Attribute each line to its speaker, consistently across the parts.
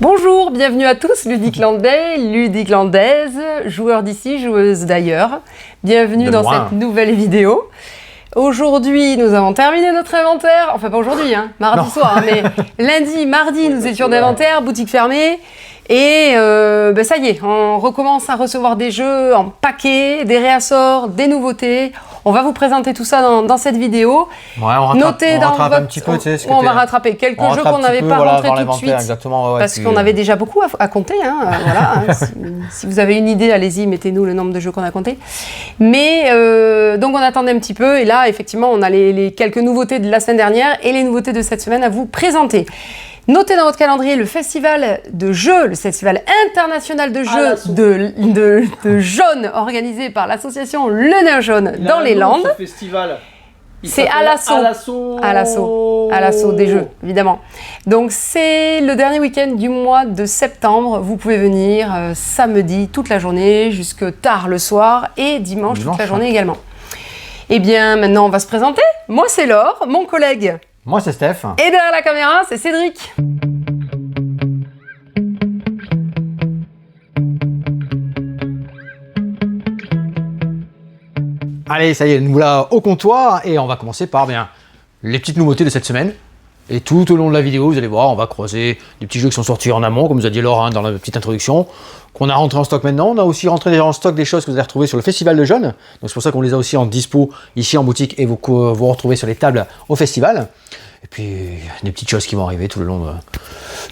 Speaker 1: Bonjour, bienvenue à tous, Ludiclandais, Ludiclandaises, joueurs d'ici, joueuses d'ailleurs. Bienvenue dans cette nouvelle vidéo. Aujourd'hui, nous avons terminé notre inventaire. Enfin, pas aujourd'hui, mardi soir, mais lundi, mardi, nous étions d'inventaire, boutique fermée. Et ça y est, on recommence à recevoir des jeux en paquet, des réassorts, des nouveautés. On va vous présenter tout ça dans cette vidéo.
Speaker 2: Ouais, on rattrape un petit peu, tu sais,
Speaker 1: on va rattraper quelques jeux qu'on n'avait pas rentrés tout de suite.
Speaker 2: Ouais,
Speaker 1: parce qu'on avait déjà beaucoup à compter. Si vous avez une idée, allez-y, mettez-nous le nombre de jeux qu'on a compté. Mais donc on attendait un petit peu. Et là, effectivement, on a les quelques nouveautés de la semaine dernière et les nouveautés de cette semaine à vous présenter. Notez dans votre calendrier le festival de jeux, le festival international de jeux de jaune organisé par l'association Le Nain Jaune dans les Landes. C'est à l'assaut des jeux, évidemment. Donc c'est le dernier week-end du mois de septembre. Vous pouvez venir samedi toute la journée jusque tard le soir et dimanche toute la journée également. Eh bien maintenant on va se présenter. Moi c'est Laure, mon collègue.
Speaker 2: Moi, c'est Steph.
Speaker 1: Et derrière la caméra, c'est Cédric.
Speaker 2: Allez, ça y est, nous voilà au comptoir et on va commencer par les petites nouveautés de cette semaine. Et tout au long de la vidéo, vous allez voir, on va croiser des petits jeux qui sont sortis en amont, comme nous a dit Laure dans la petite introduction, qu'on a rentré en stock maintenant. On a aussi rentré déjà en stock des choses que vous allez retrouver sur le Festival de Jeunes. Donc c'est pour ça qu'on les a aussi en dispo ici en boutique et vous retrouvez sur les tables au festival. Et puis des petites choses qui vont arriver tout le long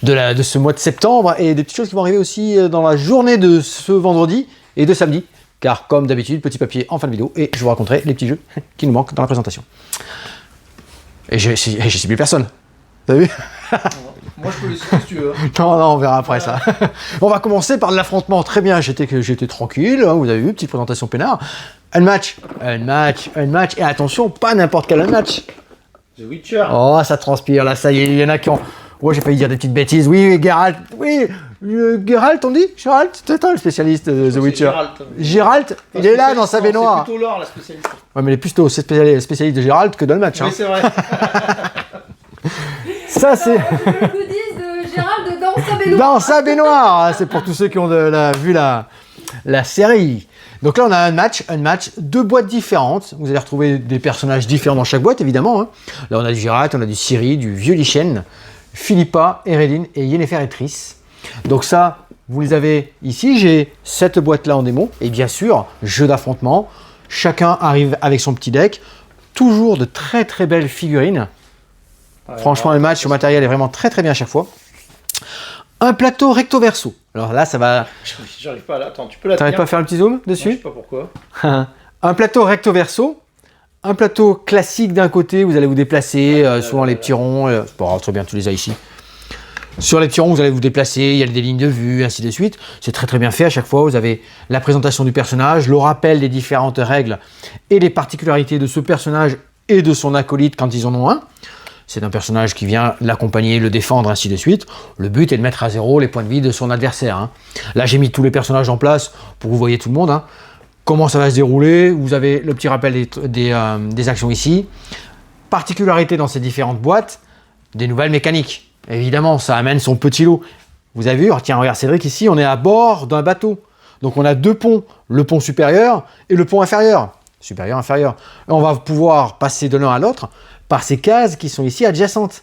Speaker 2: de ce mois de septembre et des petites choses qui vont arriver aussi dans la journée de ce vendredi et de samedi. Car comme d'habitude, petit papier en fin de vidéo et je vous raconterai les petits jeux qui nous manquent dans la présentation. Et je sais plus personne. T'as vu?
Speaker 3: Moi je peux les citer si tu veux.
Speaker 2: Non, on verra après ça. On va commencer par l'affrontement. Très bien, j'étais tranquille, vous avez vu, petite présentation peinard. Un match. Et attention, pas n'importe quel match.
Speaker 3: The Witcher.
Speaker 2: Oh, ça transpire là, ça y est, il y en a qui ont... Ouais, j'ai failli dire des petites bêtises. Oui, Geralt. Oui, Geralt, on dit Geralt, c'est toi le spécialiste de The Witcher. Geralt, il est là dans sa baignoire.
Speaker 3: C'est plutôt Laure la spécialiste.
Speaker 2: Ouais, mais il est plutôt spécialiste de Geralt que dans le match.
Speaker 3: Oui, c'est vrai.
Speaker 1: Ça, c'est... Le goodies de Gérald dans sa baignoire.
Speaker 2: Dans sa baignoire. C'est pour tous ceux qui ont vu la série. Donc là, on a un match, deux boîtes différentes. Vous allez retrouver des personnages différents dans chaque boîte, évidemment. Là, on a du Geralt, on a du Ciri, du vieux Lichen, Philippa, Eredin et Yennefer et Triss. Donc ça, vous les avez ici. J'ai cette boîte-là en démo. Et bien sûr, jeu d'affrontement. Chacun arrive avec son petit deck. Toujours de très très belles figurines. Ouais, franchement, le match, le matériel est vraiment très très bien à chaque fois. Un plateau recto verso. Alors là, ça va...
Speaker 3: J'arrive pas là. Attends, tu peux la tenir.
Speaker 2: T'arrives pas à faire un petit zoom dessus?
Speaker 3: Non, je sais pas pourquoi.
Speaker 2: Un plateau recto verso. Un plateau classique d'un côté, vous allez vous déplacer, souvent les petits ronds. C'est pas grave, très bien, tu les as ici. Sur les petits ronds, vous allez vous déplacer, il y a des lignes de vue, ainsi de suite. C'est très très bien fait à chaque fois. Vous avez la présentation du personnage, le rappel des différentes règles et des particularités de ce personnage et de son acolyte quand ils en ont un. C'est un personnage qui vient l'accompagner, le défendre, ainsi de suite. Le but est de mettre à zéro les points de vie de son adversaire. Là, j'ai mis tous les personnages en place pour que vous voyez tout le monde. Comment ça va se dérouler? Vous avez le petit rappel des actions ici. Particularité dans ces différentes boîtes, des nouvelles mécaniques. Évidemment, ça amène son petit lot. Vous avez vu, tiens, regarde Cédric, ici, on est à bord d'un bateau. Donc on a deux ponts, le pont supérieur et le pont inférieur. Supérieur, inférieur. Et on va pouvoir passer de l'un à l'autre par ces cases qui sont ici adjacentes.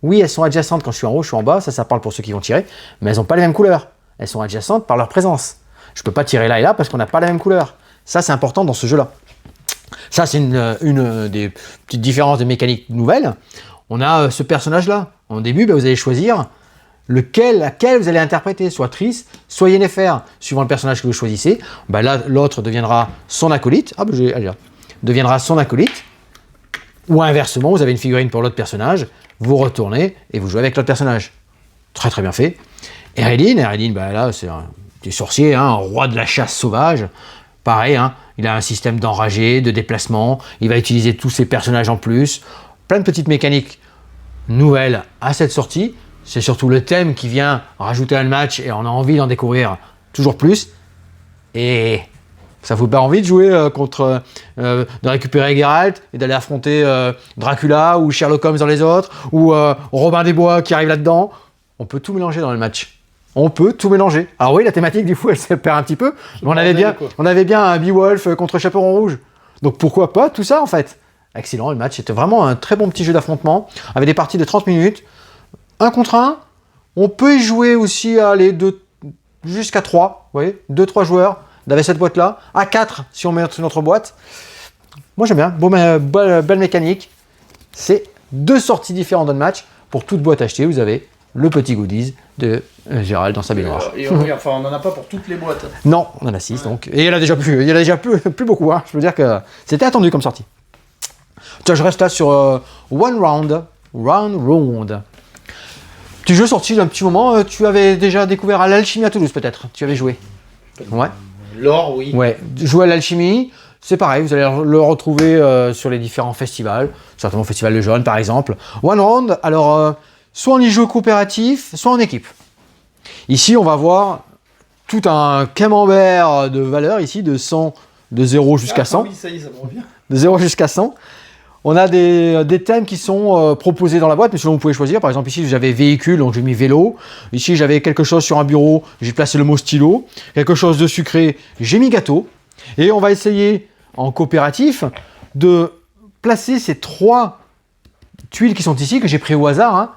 Speaker 2: Oui, elles sont adjacentes quand je suis en haut, je suis en bas, ça parle pour ceux qui vont tirer, mais elles n'ont pas les mêmes couleurs. Elles sont adjacentes par leur présence. Je ne peux pas tirer là et là parce qu'on n'a pas la même couleur. Ça, c'est important dans ce jeu-là. Ça, c'est une des petites différences de mécanique nouvelles. On a ce personnage-là. En début, vous allez choisir laquelle vous allez interpréter, soit Triss, soit Yennefer, suivant le personnage que vous choisissez. Là, l'autre deviendra son acolyte. Deviendra son acolyte. Ou inversement, vous avez une figurine pour l'autre personnage, vous retournez et vous jouez avec l'autre personnage. Très très bien fait. Eredin, là, c'est un petit sorcier, un roi de la chasse sauvage. Pareil, il a un système d'enragé, de déplacement. Il va utiliser tous ses personnages en plus. Plein de petites mécaniques nouvelles à cette sortie. C'est surtout le thème qui vient rajouter à le match et on a envie d'en découvrir toujours plus. Et ça ne vous pas envie de jouer de récupérer Geralt et d'aller affronter Dracula ou Sherlock Holmes dans les autres ou Robin des Bois qui arrive là-dedans. On peut tout mélanger dans le match. on peut tout mélanger. Alors oui, la thématique du coup elle se perd un petit peu, mais
Speaker 3: bordel, quoi.
Speaker 2: on avait bien un Beowulf contre Chaperon Rouge. Donc pourquoi pas tout ça en fait. Excellent, le match était vraiment un très bon petit jeu d'affrontement, avec des parties de 30 minutes, 1 contre 1. On peut y jouer aussi jusqu'à 3, vous voyez, 2-3 joueurs avec cette boîte-là, à 4 si on met notre boîte. Moi j'aime bien, belle mécanique. C'est 2 sorties différentes d'un match. Pour toute boîte achetée, vous avez le petit goodies de Gérald dans sa baignoire.
Speaker 3: Enfin, on n'en a pas pour toutes les boîtes.
Speaker 2: Non, on en a 6 donc. Et il y en a déjà plus beaucoup. Hein. Je veux dire que c'était attendu comme sortie. Tiens, je reste là sur One Round. Petit jeu sorti d'un petit moment. Tu avais déjà découvert à l'Alchimie à Toulouse peut-être. Tu avais joué. Ouais.
Speaker 3: L'or, oui.
Speaker 2: Ouais. Jouer à l'Alchimie. C'est pareil, vous allez le retrouver sur les différents festivals, certainement Festival de Jeunes par exemple. One Round, alors soit on y joue coopératif, soit en équipe. Ici, on va voir tout un camembert de valeurs ici, de 100, de 0 jusqu'à 100.
Speaker 3: Oui, ça y est, ça me revient.
Speaker 2: De 0 jusqu'à 100. On a des thèmes qui sont proposés dans la boîte, mais selon vous pouvez choisir. Par exemple, ici, j'avais véhicule, donc j'ai mis vélo. Ici, j'avais quelque chose sur un bureau, j'ai placé le mot stylo. Quelque chose de sucré, j'ai mis gâteau. Et on va essayer en coopératif de placer ces 3 tuiles qui sont ici, que j'ai pris au hasard, hein,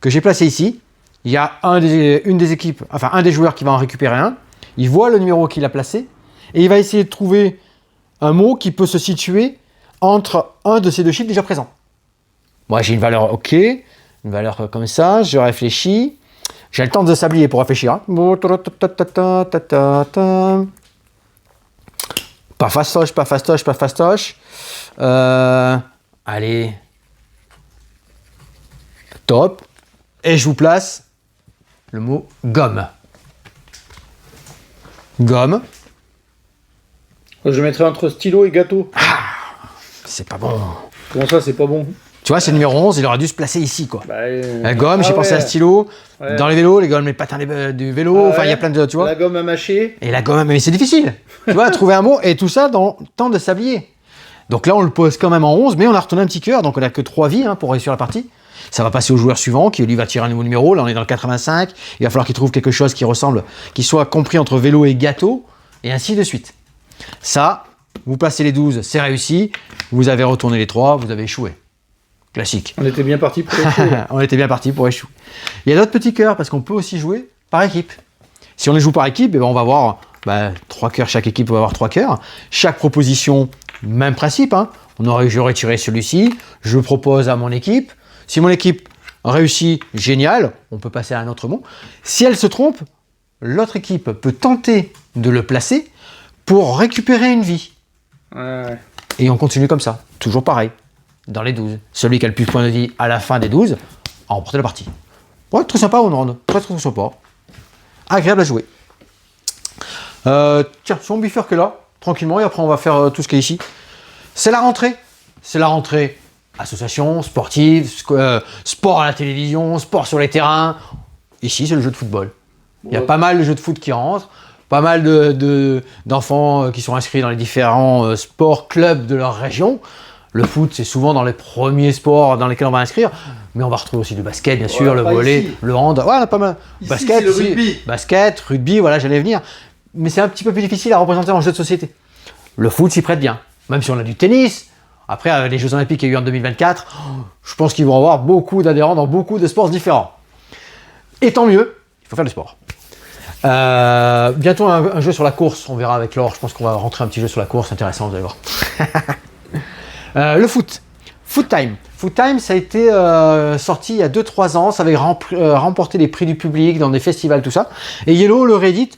Speaker 2: que j'ai placé ici. Il y a un des joueurs qui va en récupérer un. Il voit le numéro qu'il a placé et il va essayer de trouver un mot qui peut se situer entre un de ces 2 chiffres déjà présents. Moi, j'ai une valeur OK, une valeur comme ça, je réfléchis. J'ai le temps de s'habiller pour réfléchir. Hein. Pas fastoche. Allez. Top. Et je vous place le mot gomme. Gomme.
Speaker 3: Je mettrais entre stylo et gâteau.
Speaker 2: C'est pas bon.
Speaker 3: Comment ça, c'est pas bon?
Speaker 2: Tu vois, c'est le numéro 11, il aurait dû se placer ici, quoi. La gomme, j'ai pensé à
Speaker 3: ouais.
Speaker 2: stylo.
Speaker 3: Ouais.
Speaker 2: Dans les vélos, les gommes, les patins du vélo. Enfin, il y a plein de... Tu vois.
Speaker 3: La gomme à mâcher.
Speaker 2: Et la gomme, mais c'est difficile. Tu vois, trouver un mot et tout ça dans le temps de s'habiller. Donc là, on le pose quand même en 11, mais on a retourné un petit cœur, donc on n'a que 3 vies pour réussir la partie. Ça va passer au joueur suivant qui, lui, va tirer un nouveau numéro. Là, on est dans le 85. Il va falloir qu'il trouve quelque chose qui ressemble, qui soit compris entre vélo et gâteau, et ainsi de suite. Ça, vous placez les 12, c'est réussi. Vous avez retourné les 3, vous avez échoué. Classique.
Speaker 3: On était bien parti pour échouer.
Speaker 2: On était bien parti pour échouer. Il y a d'autres petits cœurs, parce qu'on peut aussi jouer par équipe. Si on les joue par équipe, on va avoir 3 cœurs, chaque équipe va avoir 3 cœurs. Chaque proposition, même principe. J'aurais tiré celui-ci, je propose à mon équipe. Si mon équipe réussit, génial, on peut passer à un autre mot. Si elle se trompe, l'autre équipe peut tenter de le placer pour récupérer une vie.
Speaker 3: Ouais.
Speaker 2: Et on continue comme ça, toujours pareil, dans les 12. Celui qui a le plus de points de vie à la fin des 12 a remporté la partie. Ouais, très sympa, on rend. Très sympa. Agréable à jouer. Tiens, si on bifurque là, tranquillement, et après on va faire tout ce qui est ici. C'est la rentrée. C'est la rentrée. Association, sportive, sport à la télévision, sport sur les terrains. Ici, c'est le jeu de football. Il y a pas mal de jeux de foot qui rentrent, pas mal d'enfants qui sont inscrits dans les différents sports, clubs de leur région. Le foot, c'est souvent dans les premiers sports dans lesquels on va inscrire, mais on va retrouver aussi le basket, bien sûr, le volley, ici. Le hand. Ouais, on a pas mal.
Speaker 3: Ici,
Speaker 2: Basket,
Speaker 3: c'est le rugby.
Speaker 2: Basket, rugby, voilà, j'allais venir. Mais c'est un petit peu plus difficile à représenter en jeu de société. Le foot s'y prête bien, même si on a du tennis. Après, avec les Jeux Olympiques qu'il y a eu en 2024, je pense qu'ils vont avoir beaucoup d'adhérents dans beaucoup de sports différents. Et tant mieux, il faut faire du sport. Bientôt un jeu sur la course, on verra avec Laure. Je pense qu'on va rentrer un petit jeu sur la course, intéressant, vous allez voir. Le foot. Foot Time. Foot Time, ça a été sorti il y a 2-3 ans. Ça avait remporté les prix du public dans des festivals, tout ça. Et Yellow, le Reddit,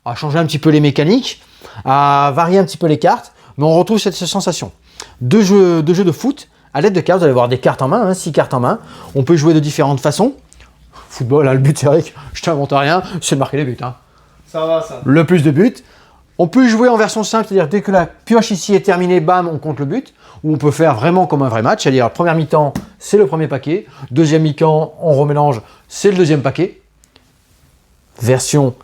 Speaker 2: a changé un petit peu les mécaniques, a varié un petit peu les cartes, mais on retrouve cette sensation. Deux jeux de foot à l'aide de cartes. Vous allez voir des cartes en main, 6 cartes en main. On peut jouer de différentes façons. Football, le but, Eric, je t'invente rien, c'est de marquer les buts.
Speaker 3: Ça va, ça.
Speaker 2: Le plus de buts. On peut jouer en version simple, c'est-à-dire dès que la pioche ici est terminée, bam, on compte le but. Ou on peut faire vraiment comme un vrai match, c'est-à-dire première mi-temps, c'est le premier paquet. Deuxième mi-temps, on remélange, c'est le deuxième paquet. Version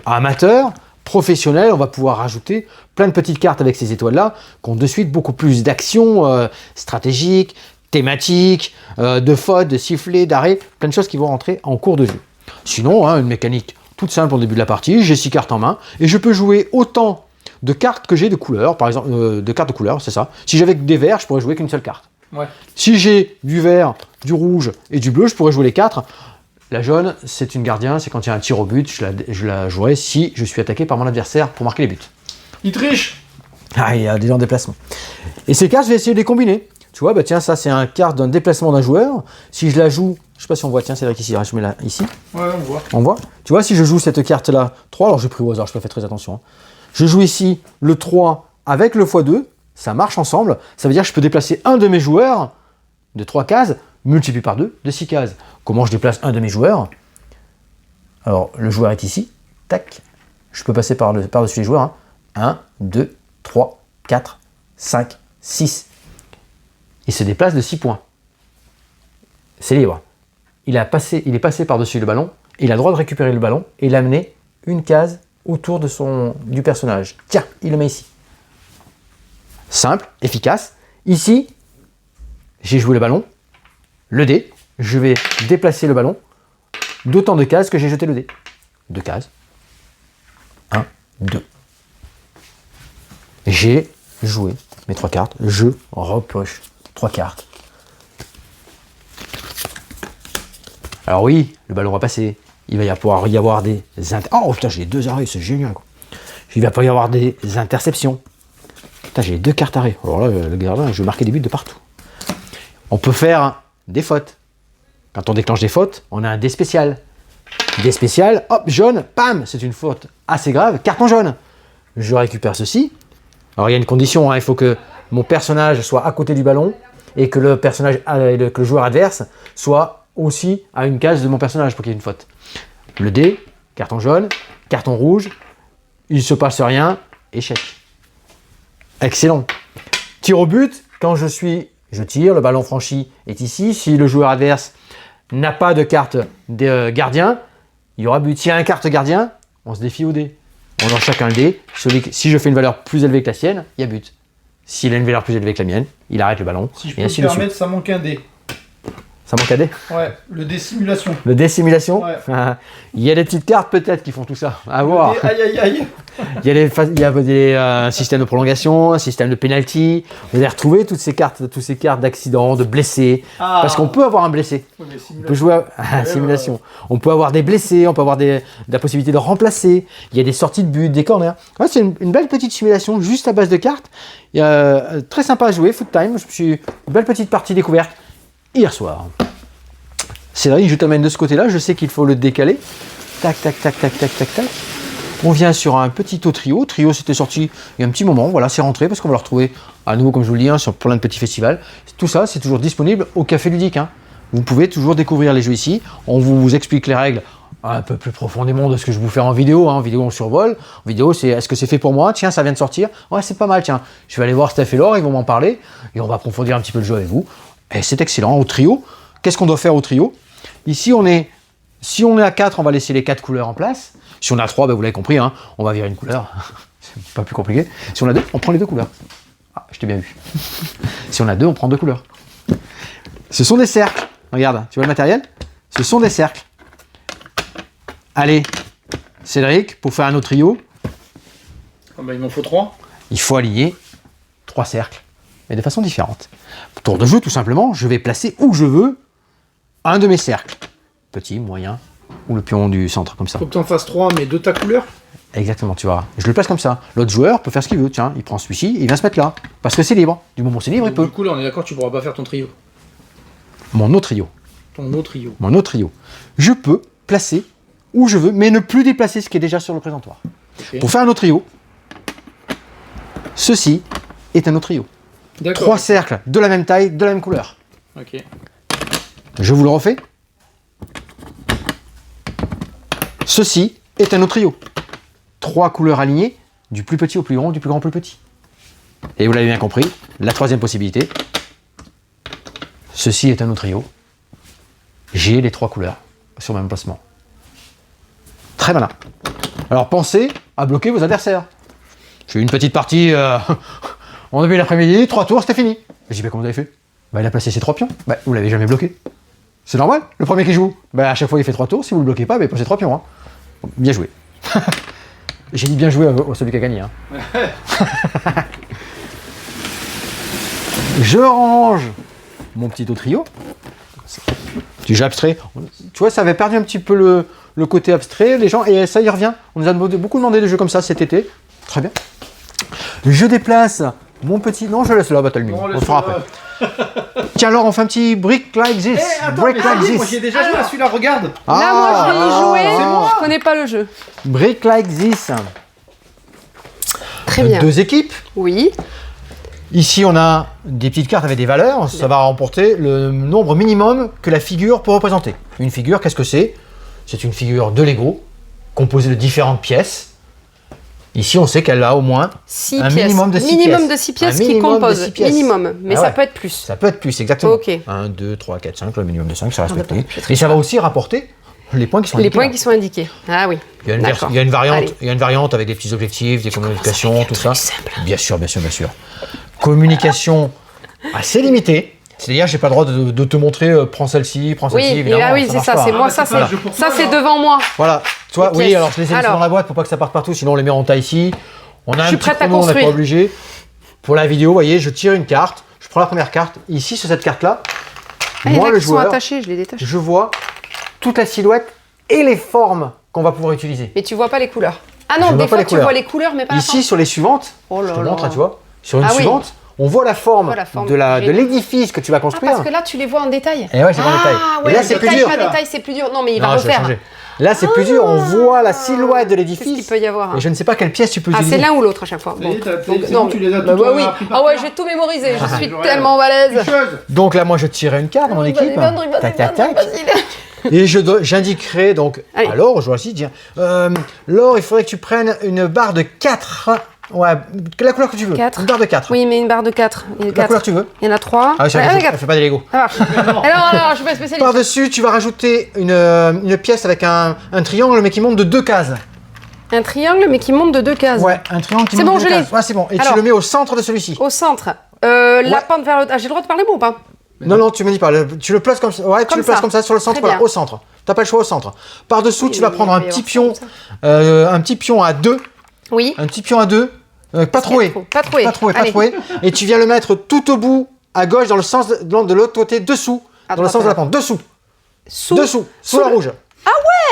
Speaker 2: amateur, professionnelle, on va pouvoir rajouter plein de petites cartes avec ces étoiles-là, qui ont de suite beaucoup plus d'actions stratégiques, thématiques, de fautes, de sifflets, d'arrêts, plein de choses qui vont rentrer en cours de jeu. Sinon, hein, une mécanique toute simple au début de la partie, j'ai 6 cartes en main, et je peux jouer autant de cartes que j'ai de couleurs, par exemple, de cartes de couleurs, c'est ça. Si j'avais que des verts, je pourrais jouer qu'une seule carte.
Speaker 3: Ouais.
Speaker 2: Si j'ai du vert, du rouge et du bleu, je pourrais jouer les 4. La jaune, c'est une gardien, c'est quand il y a un tir au but, je la jouerai si je suis attaqué par mon adversaire pour marquer les buts.
Speaker 3: Il triche.
Speaker 2: Ah, il y a des gens en déplacement. Et ces cartes, je vais essayer de les combiner. Tu vois, bah tiens, ça c'est un carte d'un déplacement d'un joueur. Si je la joue, je sais pas si on voit, tiens, c'est vrai qu'ici, je mets là, ici.
Speaker 3: Ouais, on voit.
Speaker 2: On voit. Tu vois, si je joue cette carte-là, 3, alors j'ai pris au hasard, je fais très attention. Hein. Je joue ici le 3 avec le x2, ça marche ensemble. Ça veut dire que je peux déplacer un de mes joueurs de 3 cases, multiplié par 2, de 6 cases. Comment je déplace un de mes joueurs? Alors, le joueur est ici, tac. Je peux passer par-dessus les joueurs. Hein. 1, 2, 3, 4, 5, 6. Il se déplace de 6 points. C'est libre. Il est passé par-dessus le ballon, il a le droit de récupérer le ballon et l'amener une case autour du personnage. Tiens, il le met ici. Simple, efficace. Ici, j'ai joué le ballon, le dé, je vais déplacer le ballon d'autant de cases que j'ai jeté le dé. 2 cases. 1, 2. J'ai joué mes 3 cartes, je repoche 3 cartes. Alors oui, le ballon va passer. Il va y avoir des... Oh putain, j'ai 2 arrêts, c'est génial. Quoi. Il va pas y avoir des interceptions. Putain, j'ai 2 cartes arrêts. Alors là, le gardien, je vais marquer des buts de partout. On peut faire des fautes. Quand on déclenche des fautes, on a un dé spécial. Dé spécial, hop, jaune, pam, c'est une faute assez grave, carton jaune. Je récupère ceci. Alors il y a une condition, hein, il faut que mon personnage soit à côté du ballon et que le joueur adverse soit aussi à une case de mon personnage pour qu'il y ait une faute. Le dé, carton jaune, carton rouge, il ne se passe rien, échec. Excellent. Tir au but, quand je tire, le ballon franchi est ici. Si le joueur adverse n'a pas de carte de gardien, il y aura but. S'il y a une carte gardien, on se défie au dé. On lance chacun le dé. Si je fais une valeur plus élevée que la sienne, il y a but. S'il a une valeur plus élevée que la mienne, il arrête le ballon.
Speaker 3: Si je peux me permettre, ça manque un dé.
Speaker 2: Ça manque un dé?
Speaker 3: Ouais, le dé simulation.
Speaker 2: Le dé simulation?
Speaker 3: Ouais.
Speaker 2: Il y a des petites cartes peut-être qui font tout ça. À voir.
Speaker 3: Aïe aïe aïe.
Speaker 2: Il y a des systèmes de prolongation, un système de penalty. Vous allez retrouver toutes ces cartes d'accidents, de blessés.
Speaker 3: Ah.
Speaker 2: Parce qu'on peut avoir un blessé.
Speaker 3: Ouais,
Speaker 2: On peut jouer à simulation. On peut avoir des blessés, on peut avoir la possibilité de remplacer. Il y a des sorties de but, des corners. Ouais, c'est une belle petite simulation juste à base de cartes. Très sympa à jouer, Foot Time. Une belle petite partie découverte hier soir. Cédric, je t'amène de ce côté-là. Je sais qu'il faut le décaler. Tac, tac, tac, tac, tac, tac, tac. On vient sur un petit trio. Trio, c'était sorti il y a un petit moment. Voilà, c'est rentré parce qu'on va le retrouver à nouveau, comme je vous le dis, sur plein de petits festivals. Tout ça, c'est toujours disponible au Café Ludique. Hein. Vous pouvez toujours découvrir les jeux ici. On vous explique les règles un peu plus profondément de ce que je vous fais en vidéo. Hein. En vidéo, on survole. En vidéo, c'est est-ce que c'est fait pour moi? Tiens, ça vient de sortir. Ouais, c'est pas mal. Tiens, je vais aller voir Steph et Laure. Ils vont m'en parler et on va approfondir un petit peu le jeu avec vous. Et c'est excellent. Au trio, qu'est-ce qu'on doit faire au trio? Ici, si on est à 4, on va laisser les 4 couleurs en place. Si on a 3, ben vous l'avez compris, hein, on va virer une couleur. C'est pas plus compliqué. Si on a 2, on prend les 2 couleurs. Ah, je t'ai bien vu. Si on a 2, on prend 2 couleurs. Ce sont des cercles. Regarde, tu vois le matériel? Ce sont des cercles. Allez, Cédric, pour faire un autre trio,
Speaker 3: Ah bah, il m'en faut 3.
Speaker 2: il faut aligner 3 cercles, mais de façon différente. Tour de jeu, tout simplement, je vais placer où je veux un de mes cercles. Petit, moyen, ou le pion du centre, comme ça.
Speaker 3: Faut que tu en fasses 3, mais de ta couleur.
Speaker 2: Exactement, tu vois. Je le place comme ça. L'autre joueur peut faire ce qu'il veut. Tiens, il prend celui-ci, il vient se mettre là. Parce que c'est libre. Du moment où c'est libre, il peut.
Speaker 3: Du coup, là, on est d'accord, tu pourras pas faire ton trio.
Speaker 2: Mon autre trio.
Speaker 3: Ton autre trio.
Speaker 2: Mon autre trio. Je peux placer où je veux, mais ne plus déplacer ce qui est déjà sur le présentoir.
Speaker 3: Okay.
Speaker 2: Pour faire un autre trio, ceci est un autre trio.
Speaker 3: D'accord.
Speaker 2: 3 cercles de la même taille, de la même couleur.
Speaker 3: Ok.
Speaker 2: Je vous le refais. Ceci est un autre trio. 3 couleurs alignées, du plus petit au plus grand, du plus grand au plus petit. Et vous l'avez bien compris, la troisième possibilité, ceci est un autre trio. J'ai les 3 couleurs sur le même placement. Très malin. Alors pensez à bloquer vos adversaires. J'ai eu une petite partie en début d'après-midi, 3 tours, c'était fini. Je dis, comment vous avez fait? Il a placé ses 3 pions. Vous l'avez jamais bloqué. C'est normal. Le premier qui joue, à chaque fois il fait 3 tours. Si vous le bloquez pas, il pose 3 pions. Hein. Bon, bien joué. J'ai dit bien joué à celui qui a gagné. Hein. Je range mon petit trio. Du jeu abstrait. Tu vois, ça avait perdu un petit peu le côté abstrait, les gens, et ça y revient. On nous a beaucoup demandé des jeux comme ça cet été. Très bien. Je déplace mon petit... Non, je laisse là, Battle Me. On le fera après. Tiens, alors, on fait un petit Brick Like This. Brick Like This.
Speaker 3: Moi, j'ai déjà joué à celui-là, regarde.
Speaker 1: Là, moi, je vais y jouer.
Speaker 3: c'est moi.
Speaker 1: Je connais pas le jeu.
Speaker 2: Brick Like This.
Speaker 1: Très bien.
Speaker 2: 2 équipes.
Speaker 1: Oui.
Speaker 2: Ici, on a des petites cartes avec des valeurs. Ça va remporter le nombre minimum que la figure peut représenter. Une figure, qu'est-ce que c'est? C'est une figure de Lego, composée de différentes pièces. Ici, on sait qu'elle a au moins
Speaker 1: 6
Speaker 2: un
Speaker 1: pièces.
Speaker 2: minimum de 6
Speaker 1: minimum
Speaker 2: pièces.
Speaker 1: de 6 pièces
Speaker 2: Un
Speaker 1: qui
Speaker 2: minimum de
Speaker 1: composent.
Speaker 2: 6 pièces.
Speaker 1: Minimum. Mais
Speaker 2: Ah
Speaker 1: ça
Speaker 2: ouais.
Speaker 1: peut être plus.
Speaker 2: Ça peut être plus, exactement.
Speaker 1: Ok.
Speaker 2: 1, 2, 3, 4, 5, le minimum de 5, c'est respecté.
Speaker 1: d'accord, je
Speaker 2: Et ça va aussi rapporter les points qui sont
Speaker 1: Les
Speaker 2: indiqués.
Speaker 1: points qui sont indiqués. Ah oui.
Speaker 2: Il y a une,
Speaker 1: D'accord.
Speaker 2: il y a une variante,
Speaker 1: Allez.
Speaker 2: il y a une variante avec des petits objectifs, des communications, tout ça.
Speaker 1: simple.
Speaker 2: Bien sûr, bien sûr, bien sûr. Communication assez limitée. C'est-à-dire, j'ai pas le droit de te montrer, prends celle-ci, prends
Speaker 1: Oui,
Speaker 2: celle-ci.
Speaker 1: et
Speaker 2: Évidemment,
Speaker 1: là, oui, c'est
Speaker 2: marche
Speaker 1: ça.
Speaker 2: pas.
Speaker 1: C'est moi,
Speaker 3: bah,
Speaker 1: ça,
Speaker 3: c'est pas
Speaker 1: c'est
Speaker 3: un jeu pour
Speaker 1: ça,
Speaker 3: toi,
Speaker 1: c'est
Speaker 3: alors.
Speaker 1: devant moi.
Speaker 2: Voilà. Toi,
Speaker 1: Les
Speaker 2: oui,
Speaker 1: pièces.
Speaker 2: alors je les ai laissés
Speaker 1: Alors.
Speaker 2: dans la boîte pour pas que ça parte partout, sinon on les met en taille ici. On a
Speaker 1: Je
Speaker 2: un
Speaker 1: suis
Speaker 2: petit
Speaker 1: prête à
Speaker 2: chrono, on n'est
Speaker 1: construire.
Speaker 2: pas obligé. Pour la vidéo, vous voyez, je tire une carte, je prends la première carte. Ici, sur cette carte-là,
Speaker 1: Ah, il y en
Speaker 2: moi,
Speaker 1: a
Speaker 2: le
Speaker 1: qui sont
Speaker 2: joueur,
Speaker 1: attachés, je les détache.
Speaker 2: je vois toute la silhouette et les formes qu'on va pouvoir utiliser.
Speaker 1: Mais tu vois pas les couleurs. Ah
Speaker 2: Je
Speaker 1: non,
Speaker 2: vois
Speaker 1: des
Speaker 2: pas
Speaker 1: fois
Speaker 2: les
Speaker 1: tu
Speaker 2: couleurs.
Speaker 1: vois les couleurs, mais pas la
Speaker 2: Ici,
Speaker 1: forme.
Speaker 2: sur les suivantes,
Speaker 1: Oh là
Speaker 2: je te
Speaker 1: là.
Speaker 2: montre, hein, tu vois. Sur une
Speaker 1: Ah oui.
Speaker 2: suivante, on voit la forme,
Speaker 1: On voit la forme.
Speaker 2: de
Speaker 1: J'ai-
Speaker 2: l'édifice que tu vas
Speaker 1: Ah,
Speaker 2: construire.
Speaker 1: parce que là, tu les vois en détail.
Speaker 2: Et ouais, c'est en détail.
Speaker 1: Ah
Speaker 2: Et
Speaker 1: ouais,
Speaker 2: là,
Speaker 1: le
Speaker 2: c'est plus
Speaker 1: détail,
Speaker 2: dur.
Speaker 1: pas détail, c'est plus dur. Non, mais il va
Speaker 2: Non, je vais
Speaker 1: refaire.
Speaker 2: changer. Là, c'est plus dur, on voit la silhouette de
Speaker 1: Qu'est-ce qu'il
Speaker 2: l'édifice.
Speaker 1: peut y avoir?
Speaker 2: Et je ne sais pas quelle pièce tu peux
Speaker 1: Ah,
Speaker 2: utiliser.
Speaker 1: c'est l'un ou l'autre à chaque fois.
Speaker 3: Ça y est, c'est
Speaker 1: non,
Speaker 3: bon, tu les as
Speaker 1: bah,
Speaker 3: toutes,
Speaker 1: bah
Speaker 3: on
Speaker 1: oui.
Speaker 3: a appris par
Speaker 1: Ah ouais,
Speaker 3: cœur.
Speaker 1: j'ai tout mémorisé. Je suis
Speaker 3: j'aurais-
Speaker 1: tellement balèze.
Speaker 3: Tricheuse.
Speaker 2: Donc là, moi, je tire une carte dans mon équipe. Tac, tac, tac.
Speaker 1: Facile.
Speaker 2: Et j'indiquerai donc
Speaker 1: Allez.
Speaker 2: à Laure, je vois ici, dire Laure, il faudrait que tu prennes une barre de 4. Ouais, la couleur que tu veux.
Speaker 1: 4.
Speaker 2: Une barre de 4.
Speaker 1: Oui, mais une barre de 4. Il y a
Speaker 2: La couleur
Speaker 1: 4.
Speaker 2: que tu veux.
Speaker 1: Il y en a 3.
Speaker 2: Ah, c'est
Speaker 1: Ouais,
Speaker 2: vrai, elle
Speaker 1: 4.
Speaker 2: fait pas des Lego.
Speaker 1: Ça marche. Alors, je suis pas spécialiste.
Speaker 2: Par-dessus, tu vas rajouter une pièce avec un triangle, mais qui monte de 2 cases.
Speaker 1: Un triangle, mais qui monte de 2 cases.
Speaker 2: Ouais, un triangle qui
Speaker 1: C'est
Speaker 2: monte
Speaker 1: bon,
Speaker 2: de 2
Speaker 1: je l'ai.
Speaker 2: cases. Ouais, c'est bon. Et
Speaker 1: Alors.
Speaker 2: tu le mets au centre de celui-ci.
Speaker 1: Au centre. La pente vers le... Ah, j'ai le droit de parler moi ou pas?
Speaker 2: Non, non, tu me dis pas. Tu le places comme ça. Ouais, tu
Speaker 1: Comme
Speaker 2: le places
Speaker 1: ça.
Speaker 2: comme ça sur le centre,
Speaker 1: Très
Speaker 2: voilà,
Speaker 1: bien.
Speaker 2: au centre. T'as pas le choix au centre. Par-dessous,
Speaker 1: Oui,
Speaker 2: tu vas
Speaker 1: mais
Speaker 2: prendre
Speaker 1: il
Speaker 2: un
Speaker 1: va y
Speaker 2: petit
Speaker 1: avoir
Speaker 2: pion,
Speaker 1: ça
Speaker 2: un petit pion à 2.
Speaker 1: Oui.
Speaker 2: Un petit pion à 2. Pas trop haut.
Speaker 1: Pas trop haut.
Speaker 2: Pas trop haut, pas
Speaker 1: Allez.
Speaker 2: trop haut. Et tu viens le mettre tout au bout, à gauche, dans le sens de l'autre côté, dessous.
Speaker 1: À
Speaker 2: Dans le
Speaker 1: droite,
Speaker 2: sous de la
Speaker 1: alors.
Speaker 2: pente. Dessous.
Speaker 1: Sous.
Speaker 2: Dessous. Sous la
Speaker 1: le-
Speaker 2: rouge.
Speaker 1: Ah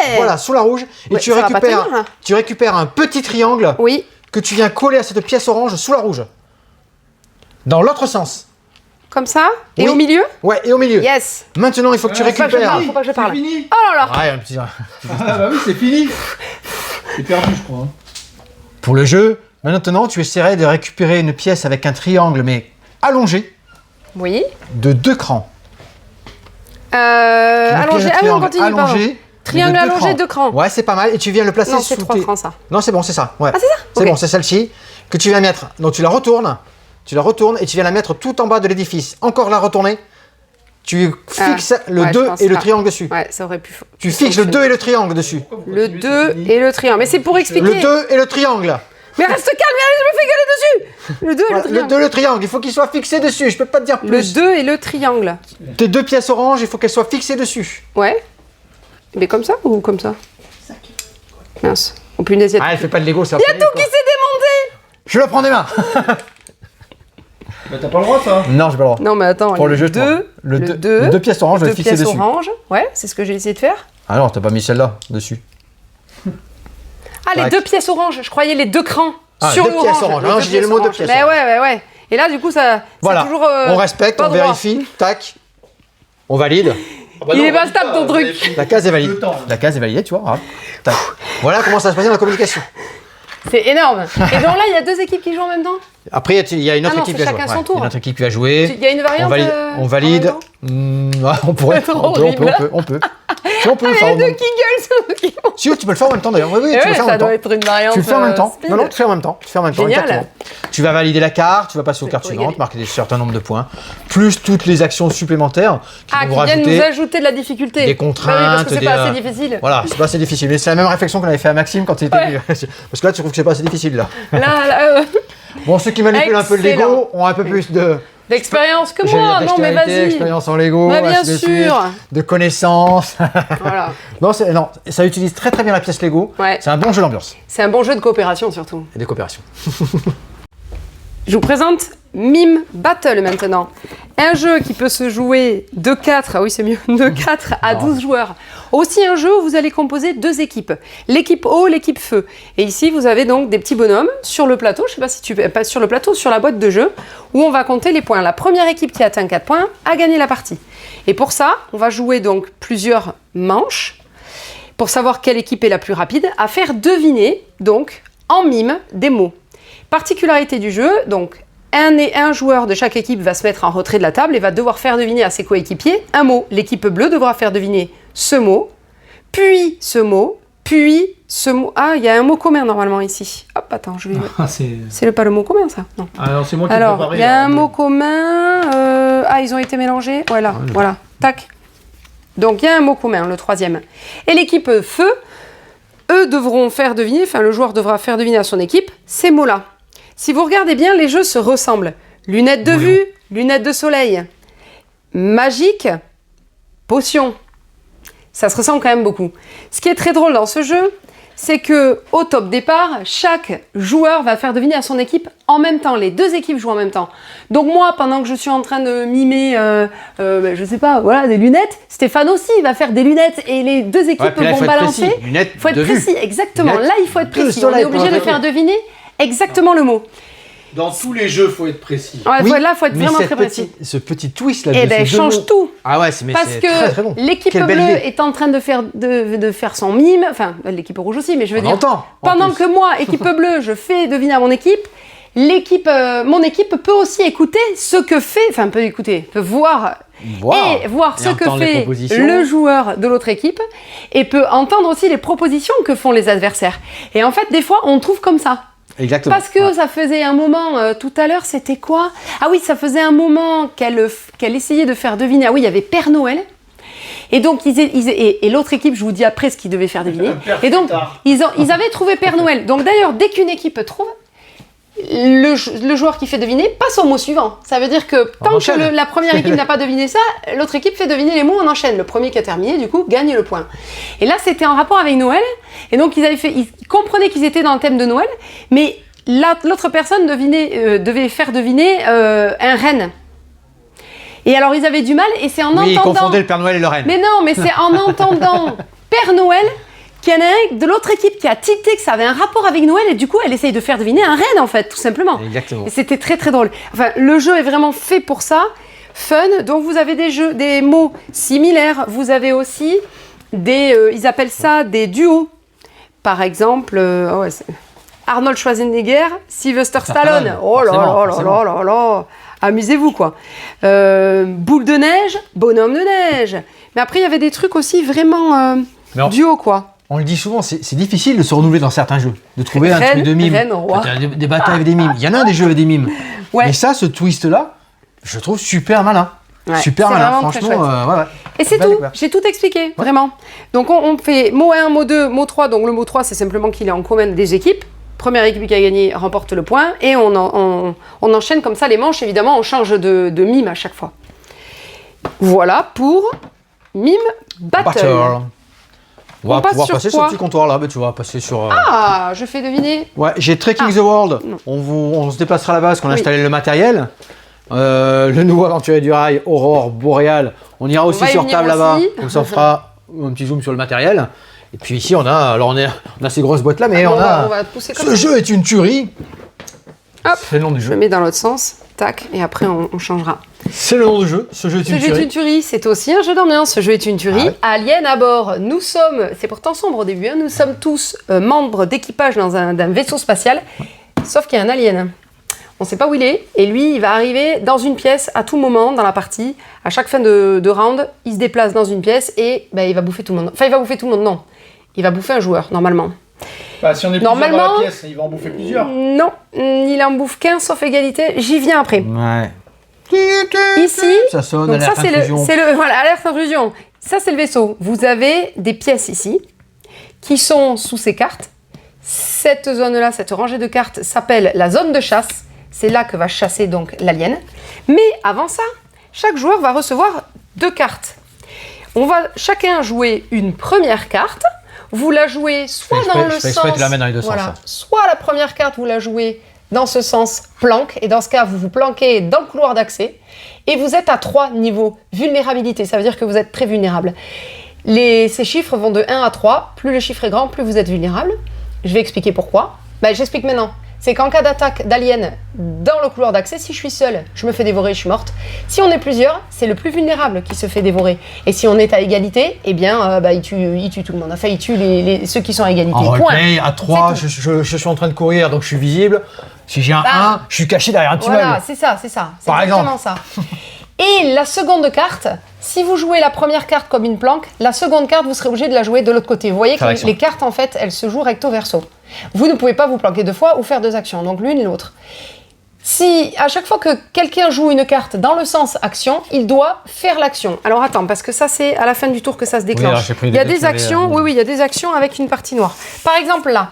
Speaker 1: ouais.
Speaker 2: Voilà, sous la rouge. Et
Speaker 1: Ouais,
Speaker 2: tu
Speaker 1: ça va pas tenir, hein.
Speaker 2: récupères un petit triangle
Speaker 1: Oui.
Speaker 2: que tu viens coller à cette pièce orange sous la rouge. Dans l'autre sens.
Speaker 1: Comme ça. Et
Speaker 2: Oui.
Speaker 1: au milieu.
Speaker 2: Ouais, et au milieu.
Speaker 1: Yes.
Speaker 2: Maintenant, il faut que tu
Speaker 1: Faut pas que je
Speaker 2: récupères.
Speaker 1: parle, faut pas que je parle.
Speaker 3: C'est fini.
Speaker 1: Oh là là.
Speaker 2: Ouais, un petit.
Speaker 3: Ah bah oui, c'est fini. C'est perdu, je crois. Hein.
Speaker 2: Pour le jeu, maintenant, tu essaierais de récupérer une pièce avec un triangle, mais allongé,
Speaker 1: Oui.
Speaker 2: de 2 crans. Une
Speaker 1: Allongé.
Speaker 2: pièce de
Speaker 1: Ah oui, on
Speaker 2: triangle
Speaker 1: continue. pardon.
Speaker 2: allongé, mais
Speaker 1: Triangle
Speaker 2: de 2
Speaker 1: allongé, 2 crans.
Speaker 2: Ouais, c'est pas mal. Et tu viens le placer
Speaker 1: Non,
Speaker 2: sous
Speaker 1: c'est 3 crans ça.
Speaker 2: Non, c'est bon, c'est ça. Ouais.
Speaker 1: Ah, c'est ça.
Speaker 2: C'est
Speaker 1: Ok.
Speaker 2: bon, c'est celle-ci que tu viens mettre. Donc tu la retournes et tu viens la mettre tout en bas de l'édifice. Encore la retourner. Tu fixes le
Speaker 1: ouais, je
Speaker 2: 2
Speaker 1: pense
Speaker 2: et le
Speaker 1: pas.
Speaker 2: triangle dessus.
Speaker 1: Ouais, ça aurait pu.
Speaker 2: Tu fixes le 2 et le triangle dessus.
Speaker 1: Le 2 et le triangle. Mais c'est pour expliquer.
Speaker 2: Le 2 et le triangle.
Speaker 1: Mais reste calme, allez, je me fais gueuler dessus. Le 2 et
Speaker 2: Voilà,
Speaker 1: le
Speaker 2: le
Speaker 1: triangle.
Speaker 2: 2 et le triangle, il faut qu'il soit fixé dessus. Je peux pas te dire
Speaker 1: Le
Speaker 2: plus.
Speaker 1: 2 et le triangle.
Speaker 2: Tes 2 pièces oranges, il faut qu'elles soient fixées dessus.
Speaker 1: Ouais. Mais comme ça ou comme ça? Mince. Oh punaise, il y a
Speaker 2: Ah, elle fait pas de Lego, ça.
Speaker 1: tout qui s'est démonté.
Speaker 2: Je le prends des mains.
Speaker 3: Bah t'as pas le droit, ça.
Speaker 2: Non, j'ai pas le droit.
Speaker 1: Non mais attends,
Speaker 2: Pour le jeu,
Speaker 1: deux,
Speaker 2: les 2 pièces oranges, je vais
Speaker 1: deux
Speaker 2: fixer
Speaker 1: pièces
Speaker 2: dessus.
Speaker 1: oranges. Ouais, c'est ce que j'ai essayé de faire.
Speaker 2: Ah non, t'as pas mis celle-là dessus.
Speaker 1: Ah, les
Speaker 2: Tac.
Speaker 1: 2 pièces oranges. Je croyais les 2 crans
Speaker 2: Ah,
Speaker 1: sur
Speaker 2: 2
Speaker 1: l'orange.
Speaker 2: pièces oranges.
Speaker 1: Les
Speaker 2: Ah non,
Speaker 1: deux
Speaker 2: j'ai dit le
Speaker 1: pièces
Speaker 2: mot 2
Speaker 1: oranges.
Speaker 2: pièces
Speaker 1: Mais
Speaker 2: oranges.
Speaker 1: ouais. Et là, du coup, ça.
Speaker 2: Voilà,
Speaker 1: C'est toujours.
Speaker 2: on respecte,
Speaker 1: pas
Speaker 2: on
Speaker 1: droit.
Speaker 2: vérifie, tac, on valide.
Speaker 1: Il est pas stable ton truc.
Speaker 2: La case est valide.
Speaker 3: Le temps.
Speaker 2: La case est validée, tu vois. Hop, tac. Voilà comment ça se passe dans la communication.
Speaker 1: C'est énorme. Et donc là, il y a 2 équipes qui jouent en même temps.
Speaker 2: Après, il y a une autre
Speaker 1: Ah non,
Speaker 2: équipe
Speaker 1: c'est
Speaker 2: qui va jouer.
Speaker 1: chacun son
Speaker 2: Ouais,
Speaker 1: tour.
Speaker 2: il y a une autre équipe qui va jouer.
Speaker 1: Il y a une variante.
Speaker 2: On valide.
Speaker 1: en même temps
Speaker 2: Ouais, on pourrait.
Speaker 1: C'est
Speaker 2: On peut.
Speaker 1: horrible.
Speaker 2: Si on peut le faire.
Speaker 1: Les
Speaker 2: en
Speaker 1: 2
Speaker 2: même-
Speaker 1: qui gueulent.
Speaker 2: Si tu peux le faire en même temps d'ailleurs. Oui,
Speaker 1: Eh
Speaker 2: tu peux le
Speaker 1: ouais,
Speaker 2: faire en
Speaker 1: ça
Speaker 2: même temps.
Speaker 1: doit être une variante.
Speaker 2: Tu le fais en même temps.
Speaker 1: speed.
Speaker 2: Non, tu le fais en même temps. Tu le fais en même temps,
Speaker 1: Génial.
Speaker 2: exactement. Tu vas valider la carte, tu vas passer aux cartes
Speaker 1: faut y
Speaker 2: suivantes,
Speaker 1: aller.
Speaker 2: marquer un certain nombre de points, plus toutes les actions supplémentaires qui
Speaker 1: Ah,
Speaker 2: vont
Speaker 1: qui
Speaker 2: vous
Speaker 1: viennent
Speaker 2: rajouter
Speaker 1: nous ajouter de la difficulté.
Speaker 2: des
Speaker 1: Bah oui,
Speaker 2: contraintes.
Speaker 1: parce que c'est
Speaker 2: des,
Speaker 1: pas assez difficile.
Speaker 2: Voilà, c'est pas assez difficile. Mais c'est la même réflexion qu'on avait fait à Maxime quand il était
Speaker 1: Ouais.
Speaker 2: venu. Parce que là, tu trouves que c'est pas assez difficile là.
Speaker 1: Là,
Speaker 2: Bon, ceux qui manipulent un peu le
Speaker 1: Excellent.
Speaker 2: Lego ont un peu plus de
Speaker 1: D'expérience que
Speaker 2: J'ai
Speaker 1: moi, non mais
Speaker 2: dextérité,
Speaker 1: vas-y.
Speaker 2: expérience en Lego,
Speaker 1: Bah, bien
Speaker 2: ainsi de
Speaker 1: sûr.
Speaker 2: suite, de connaissances.
Speaker 1: Voilà.
Speaker 2: non, ça utilise très très bien la pièce Lego.
Speaker 1: Ouais.
Speaker 2: C'est un bon jeu d'ambiance
Speaker 1: C'est un bon jeu de coopération surtout.
Speaker 2: et de coopération.
Speaker 1: Je vous présente Mime Battle maintenant. Un jeu qui peut se jouer de 4, ah oui c'est mieux, de 4 à 12 joueurs. Aussi un jeu où vous allez composer 2 équipes. L'équipe eau, l'équipe feu. Et ici vous avez donc des petits bonhommes sur le plateau, je sais pas si tu pas sur le plateau, sur la boîte de jeu, où on va compter les points. La première équipe qui atteint 4 points a gagné la partie. Et pour ça, on va jouer donc plusieurs manches pour savoir quelle équipe est la plus rapide, à faire deviner donc en mime des mots. Particularité du jeu, donc un joueur de chaque équipe va se mettre en retrait de la table et va devoir faire deviner à ses coéquipiers un mot. L'équipe bleue devra faire deviner ce mot, puis ce mot, puis ce mot. Ah, il y a un mot commun normalement ici. Hop, attends, je vais... C'est pas le mot commun ça? Non.
Speaker 3: Alors c'est moi qui ai
Speaker 1: Alors,
Speaker 3: préparé.
Speaker 1: il y a un mot commun. Ah, ils ont été mélangés. Voilà, voilà. Tac. Donc, il y a un mot commun, le troisième. Et l'équipe feu, eux devront faire deviner, enfin, le joueur devra faire deviner à son équipe ces mots-là. Si vous regardez bien, les jeux se ressemblent. Lunettes de vue, lunettes de soleil. Magique, potion. Ça se ressemble quand même beaucoup. Ce qui est très drôle dans ce jeu, c'est que au top départ, chaque joueur va faire deviner à son équipe en même temps. Les 2 équipes jouent en même temps. Donc moi, pendant que je suis en train de mimer, je sais pas, voilà, des lunettes, Stéphane aussi va faire des lunettes et les 2 équipes
Speaker 2: puis là,
Speaker 1: vont balancer.
Speaker 2: Lunettes
Speaker 1: Il faut être
Speaker 2: de
Speaker 1: précis,
Speaker 2: vue.
Speaker 1: exactement.
Speaker 2: Lunettes
Speaker 1: Là, il faut être
Speaker 2: de
Speaker 1: précis. On
Speaker 2: soleil
Speaker 1: est obligé
Speaker 2: pour
Speaker 1: de
Speaker 2: la
Speaker 1: faire deviner exactement le mot.
Speaker 3: Dans tous les jeux, faut être précis.
Speaker 1: Ouais,
Speaker 2: Oui,
Speaker 1: là, il faut être
Speaker 2: mais
Speaker 1: vraiment
Speaker 2: cette
Speaker 1: très précis.
Speaker 2: ce petit twist là.
Speaker 1: Et
Speaker 2: de
Speaker 1: ben,
Speaker 2: ces deux
Speaker 1: change
Speaker 2: mots.
Speaker 1: tout.
Speaker 2: Ah ouais, mais
Speaker 1: Parce
Speaker 2: c'est
Speaker 1: que
Speaker 2: très très bon.
Speaker 1: l'équipe
Speaker 2: Quelle belle
Speaker 1: bleue
Speaker 2: idée.
Speaker 1: est en train de faire son mime, enfin l'équipe rouge aussi, mais je veux
Speaker 2: On
Speaker 1: dire,
Speaker 2: entend, en
Speaker 1: pendant
Speaker 2: plus.
Speaker 1: que moi, équipe bleue, je fais deviner à mon équipe, mon équipe peut aussi écouter ce que fait, enfin peut écouter, peut voir et voir ce que
Speaker 2: entendre les
Speaker 1: fait
Speaker 2: propositions.
Speaker 1: le joueur de l'autre équipe et peut entendre aussi les propositions que font les adversaires. Et en fait, des fois, on trouve comme ça.
Speaker 2: Exactement.
Speaker 1: Parce que ça faisait un moment, tout à l'heure, c'était quoi? Ah oui, ça faisait un moment qu'elle essayait de faire deviner. Ah oui, il y avait Père Noël. Et donc, et l'autre équipe, je vous dis après ce qu'ils devaient faire deviner. Et donc, ils avaient trouvé Père Noël. Donc d'ailleurs, dès qu'une équipe trouve, le joueur qui fait deviner passe au mot suivant. Ça veut dire que tant que la première équipe n'a pas deviné ça, l'autre équipe fait deviner les mots, on enchaîne. Le premier qui a terminé, du coup, gagne le point. Et là, c'était en rapport avec Noël. Et donc, ils comprenaient qu'ils étaient dans le thème de Noël, mais l'autre personne devait faire deviner un renne. Et alors, ils avaient du mal, et c'est en entendant...
Speaker 2: Ils confondaient le Père Noël et le Renne.
Speaker 1: Mais non, mais c'est en entendant Père Noël qu'il y en a un de l'autre équipe qui a tilté que ça avait un rapport avec Noël, et du coup, elle essaye de faire deviner un renne, en fait, tout simplement.
Speaker 2: Exactement.
Speaker 1: Et c'était très, très drôle. Enfin, le jeu est vraiment fait pour ça. Fun. Donc, vous avez des mots similaires. Vous avez aussi ils appellent ça des duos. Par exemple, Arnold Schwarzenegger, Sylvester Stallone. Oh là là là là là là. Amusez-vous, quoi. Boule de neige, bonhomme de neige. Mais après, il y avait des trucs aussi vraiment duo, quoi.
Speaker 2: On le dit souvent, c'est difficile de se renouveler dans certains jeux, de trouver un truc de mime.
Speaker 1: Roi.
Speaker 2: Des batailles avec des mimes. Il y en a des jeux avec des mimes.
Speaker 1: Ouais.
Speaker 2: Mais ça, ce twist-là, je trouve super malin.
Speaker 1: Ouais,
Speaker 2: super
Speaker 1: c'est
Speaker 2: malin,
Speaker 1: vraiment très
Speaker 2: franchement.
Speaker 1: chouette.
Speaker 2: Ouais.
Speaker 1: Et c'est
Speaker 2: Belle
Speaker 1: tout,
Speaker 2: découverte.
Speaker 1: j'ai tout expliqué, vraiment. Donc on fait mot 1, mot 2, mot 3. Donc le mot 3, c'est simplement qu'il est en commun des équipes. Première équipe qui a gagné remporte le point. Et on enchaîne comme ça les manches. Évidemment, on change de mime à chaque fois. Voilà pour Mime Battle.
Speaker 2: On va
Speaker 1: passe
Speaker 2: pouvoir
Speaker 1: sur
Speaker 2: passer sur
Speaker 1: quoi
Speaker 2: le petit comptoir là, tu vas passer sur...
Speaker 1: Ah, je fais deviner.
Speaker 2: Ouais, j'ai Trekking the World. On se déplacera là-bas parce qu'on a installé le matériel. Le nouveau aventurier du rail, Aurore Boréale. On ira aussi
Speaker 1: va y
Speaker 2: sur
Speaker 1: venir
Speaker 2: table là-bas.
Speaker 1: aussi.
Speaker 2: Comme ça, on fera un petit zoom sur le matériel. Et puis ici, on a ces grosses boîtes là, mais
Speaker 1: on va pousser comme
Speaker 2: ce
Speaker 1: ça.
Speaker 2: jeu est une tuerie.
Speaker 1: Hop,
Speaker 2: C'est le nom du
Speaker 1: je
Speaker 2: jeu.
Speaker 1: le mets dans l'autre sens. Tac, et après on changera.
Speaker 2: C'est le nom du jeu. Ce jeu est
Speaker 1: Ce
Speaker 2: une
Speaker 1: jeu est
Speaker 2: tuerie.
Speaker 1: une tuerie, c'est aussi un jeu d'ambiance. Ce jeu est une tuerie.
Speaker 2: Ah ouais.
Speaker 1: Alien à bord. Nous sommes, c'est pourtant sombre au début, hein, nous sommes tous membres d'équipage d'un vaisseau spatial, sauf qu'il y a un alien. On ne sait pas où il est, et lui, il va arriver dans une pièce à tout moment dans la partie. À chaque fin de round, il se déplace dans une pièce et il va bouffer tout le monde. Enfin, il va bouffer tout le monde, non. Il va bouffer un joueur, normalement.
Speaker 3: Bah, si on est
Speaker 1: Normalement-
Speaker 3: plusieurs dans la pièce, il va en bouffer plusieurs.
Speaker 1: Non, il en bouffe qu'un, sauf égalité. J'y viens après.
Speaker 2: Ouais.
Speaker 1: Ici,
Speaker 2: Ça sonne,
Speaker 1: donc ça
Speaker 2: alerte intrusion.
Speaker 1: voilà, alerte intrusion. Ça c'est le vaisseau. Vous avez des pièces ici qui sont sous ces cartes. Cette zone-là, cette rangée de cartes s'appelle la zone de chasse. c'est là que va chasser donc l'alien. Mais avant ça, chaque joueur va recevoir 2 cartes. On va chacun jouer une première carte. Vous la jouez soit dans le sens...
Speaker 2: tu la mets dans les deux sens. Ça.
Speaker 1: Soit la première carte, vous la jouez dans ce sens planque. Et dans ce cas, vous vous planquez dans le couloir d'accès. Et vous êtes à 3 niveaux. Vulnérabilité, ça veut dire que vous êtes très vulnérable. Ces chiffres vont de 1 à 3. Plus le chiffre est grand, plus vous êtes vulnérable. Je vais expliquer pourquoi. J'explique maintenant. C'est qu'en cas d'attaque d'alien dans le couloir d'accès, si je suis seule, je me fais dévorer, je suis morte. Si on est plusieurs, c'est le plus vulnérable qui se fait dévorer. Et si on est à égalité, eh bien, il tue tout le monde. Enfin, il tue ceux qui sont à égalité.
Speaker 2: En roleplay, à 3, je suis en train de courir, donc je suis visible. Si j'ai un 1, je suis caché derrière un petit meuble.
Speaker 1: Voilà, c'est ça. C'est
Speaker 2: Par
Speaker 1: exactement
Speaker 2: exemple.
Speaker 1: ça. Et la seconde carte, si vous jouez la première carte comme une planque, la seconde carte, vous serez obligé de la jouer de l'autre côté. Vous voyez que les cartes, en fait, elles se jouent recto verso. Vous ne pouvez pas vous planquer 2 fois ou faire 2 actions, donc l'une et l'autre. Si à chaque fois que quelqu'un joue une carte dans le sens action, il doit faire l'action. Alors attends, parce que ça c'est à la fin du tour que ça se déclenche. Il y a des actions, il y a des actions avec une partie noire. Par exemple là,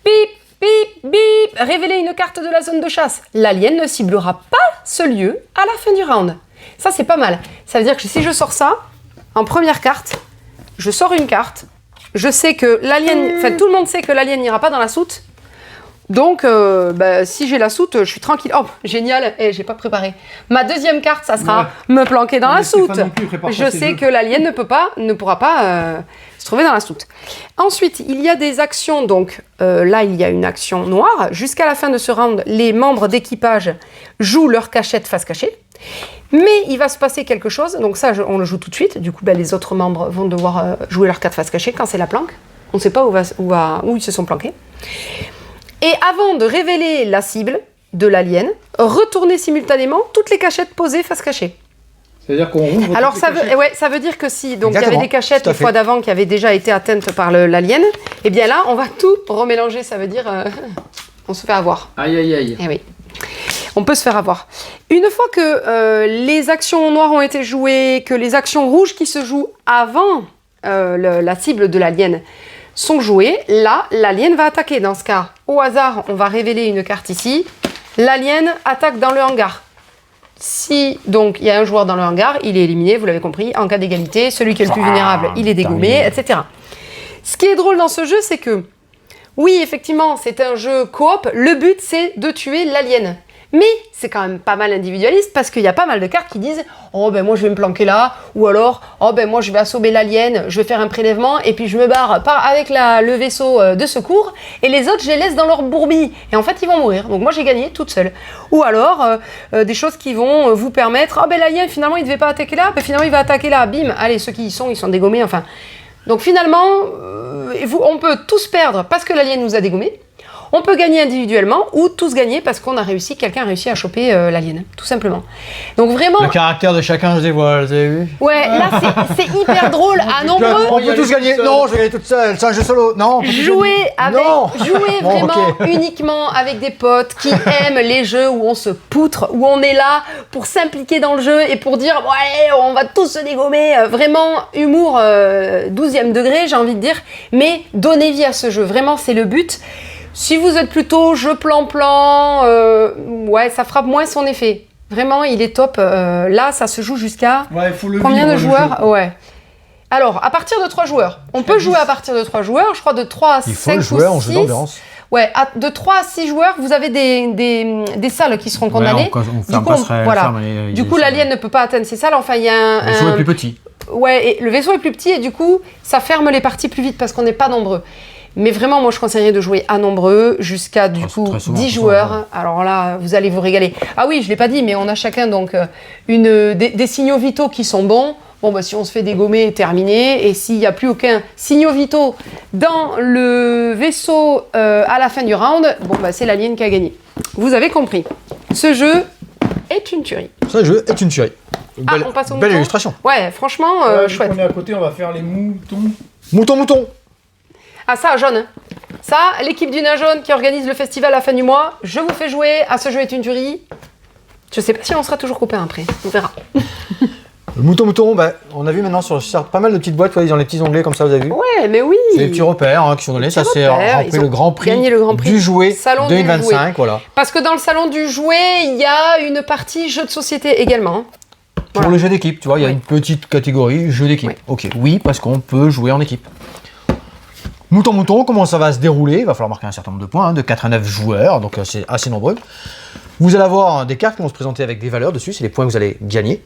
Speaker 1: bip, bip, bip, révéler une carte de la zone de chasse. L'alien ne ciblera pas ce lieu à la fin du round. Ça c'est pas mal. Ça veut dire que si je sors ça, en première carte, je sors une carte. Je sais que l'alien, tout le monde sait que l'alien n'ira pas dans la soute. Donc, si j'ai la soute, je suis tranquille. Oh, génial, j'ai pas préparé. Ma deuxième carte, ça sera me planquer dans la soute. Je sais que l'alien ne pourra pas se trouver dans la soute. Ensuite, il y a des actions. Donc, là, il y a une action noire. Jusqu'à la fin de ce round, les membres d'équipage jouent leur cachette face cachée. Mais il va se passer quelque chose, donc ça on le joue tout de suite, du coup les autres membres vont devoir jouer leur carte face cachée quand c'est la planque, on ne sait pas où ils se sont planqués. Et avant de révéler la cible de l'alien, retournez simultanément toutes les cachettes posées face cachée.
Speaker 3: C'est-à-dire qu'on rouvre.
Speaker 1: Alors ça veut dire que si donc il y avait des cachettes une fois d'avant qui avaient déjà été atteintes par l'alien, et bien là on va tout remélanger, ça veut dire on se fait avoir.
Speaker 3: Aïe aïe aïe.
Speaker 1: Eh oui. On peut se faire avoir. Une fois que les actions noires ont été jouées, que les actions rouges qui se jouent avant la cible de l'alien sont jouées, là, l'alien va attaquer. Dans ce cas, au hasard, on va révéler une carte ici. L'alien attaque dans le hangar. Si donc il y a un joueur dans le hangar, il est éliminé, vous l'avez compris, en cas d'égalité, celui qui est le plus vulnérable, il est dégommé, etc. Ce qui est drôle dans ce jeu, c'est que, oui, effectivement, c'est un jeu coop, le but c'est de tuer l'alien. Mais c'est quand même pas mal individualiste parce qu'il y a pas mal de cartes qui disent « Oh ben moi je vais me planquer là » ou alors « Oh ben moi je vais assommer l'alien, je vais faire un prélèvement et puis je me barre avec le vaisseau de secours et les autres je les laisse dans leur bourbier et en fait ils vont mourir. Donc moi j'ai gagné toute seule. » Ou alors des choses qui vont vous permettre « Oh ben l'alien finalement il devait pas attaquer là, ben finalement il va attaquer là, bim, allez ceux qui y sont ils sont dégommés, enfin... » Donc finalement on peut tous perdre parce que l'alien nous a dégommés. On peut gagner individuellement ou tous gagner parce qu'on a réussi, quelqu'un a réussi à choper l'alien, tout simplement. Donc vraiment...
Speaker 2: Le caractère de chacun se dévoile, vous avez vu?
Speaker 1: Ouais, là c'est hyper drôle, à nombreux...
Speaker 2: On peut tous gagner. Non, je vais gagner toute seule, c'est un jeu solo. Non,
Speaker 1: Jouer
Speaker 2: Bon,
Speaker 1: vraiment
Speaker 2: okay.
Speaker 1: Uniquement avec des potes qui aiment les jeux où on se poutre, où on est là pour s'impliquer dans le jeu et pour dire ouais, on va tous se dégommer. Vraiment humour 12e degré, j'ai envie de dire. Mais donnez vie à ce jeu, vraiment c'est le but. Si vous êtes plutôt jeu plan-plan, ouais, ça frappe moins son effet. Vraiment, il est top. Là, ça se joue jusqu'à combien de joueurs? Ouais. Alors, à partir de 3 joueurs. On peut jouer à partir de 3 joueurs. Je crois de 3 à 5 ou 6. Il faut le jouer en jeu d'ambiance. Ouais, de 3 à 6 joueurs, vous avez des salles qui seront condamnées. Ouais, du coup, l'alien ne peut pas atteindre ces salles. Enfin, il y a un...
Speaker 2: Le vaisseau est plus petit.
Speaker 1: Ouais, et le vaisseau est plus petit et du coup, ça ferme les parties plus vite parce qu'on n'est pas nombreux. Mais vraiment, moi, je conseillerais de jouer à nombreux jusqu'à, du coup, 10 joueurs. Ouais. Alors là, vous allez vous régaler. Ah oui, je ne l'ai pas dit, mais on a chacun donc des signaux vitaux qui sont bons. Bon, bah, si on se fait dégommer, terminé. Et s'il n'y a plus aucun signaux vitaux dans le vaisseau à la fin du round, bon, bah, c'est l'alien qui a gagné. Vous avez compris. Ce jeu est une tuerie.
Speaker 2: Ce jeu est une tuerie.
Speaker 1: On passe au
Speaker 2: belle
Speaker 1: mouton.
Speaker 2: Illustration.
Speaker 1: Ouais, franchement, chouette.
Speaker 3: On est à côté, on va faire les moutons.
Speaker 2: Mouton.
Speaker 1: Ah ça, jaune. Ça, l'équipe du nain jaune qui organise le festival à la fin du mois, je vous fais jouer à ce jeu est une tuerie. Je sais pas si on sera toujours copains après, on verra.
Speaker 2: Le mouton, bah, on a vu maintenant sur pas mal de petites boîtes, ils ont les petits onglets comme ça, vous avez vu.
Speaker 1: Ouais, mais oui.
Speaker 2: C'est les petits repères qui sont donnés. Ça, c'est rempli le grand prix
Speaker 1: gagné le grand prix
Speaker 2: du jouet
Speaker 1: salon
Speaker 2: 2025.
Speaker 1: du
Speaker 2: Voilà.
Speaker 1: Parce que dans le salon du jouet, il y a une partie jeux de société également. Hein.
Speaker 2: Pour le jeu d'équipe, tu vois, il y a une petite catégorie jeu d'équipe.
Speaker 1: Oui.
Speaker 2: Ok, oui, parce qu'on peut jouer en équipe. Mouton, comment ça va se dérouler? Il va falloir marquer un certain nombre de points, de 4 à 9 joueurs, donc c'est assez nombreux. Vous allez avoir des cartes qui vont se présenter avec des valeurs dessus, c'est les points que vous allez gagner.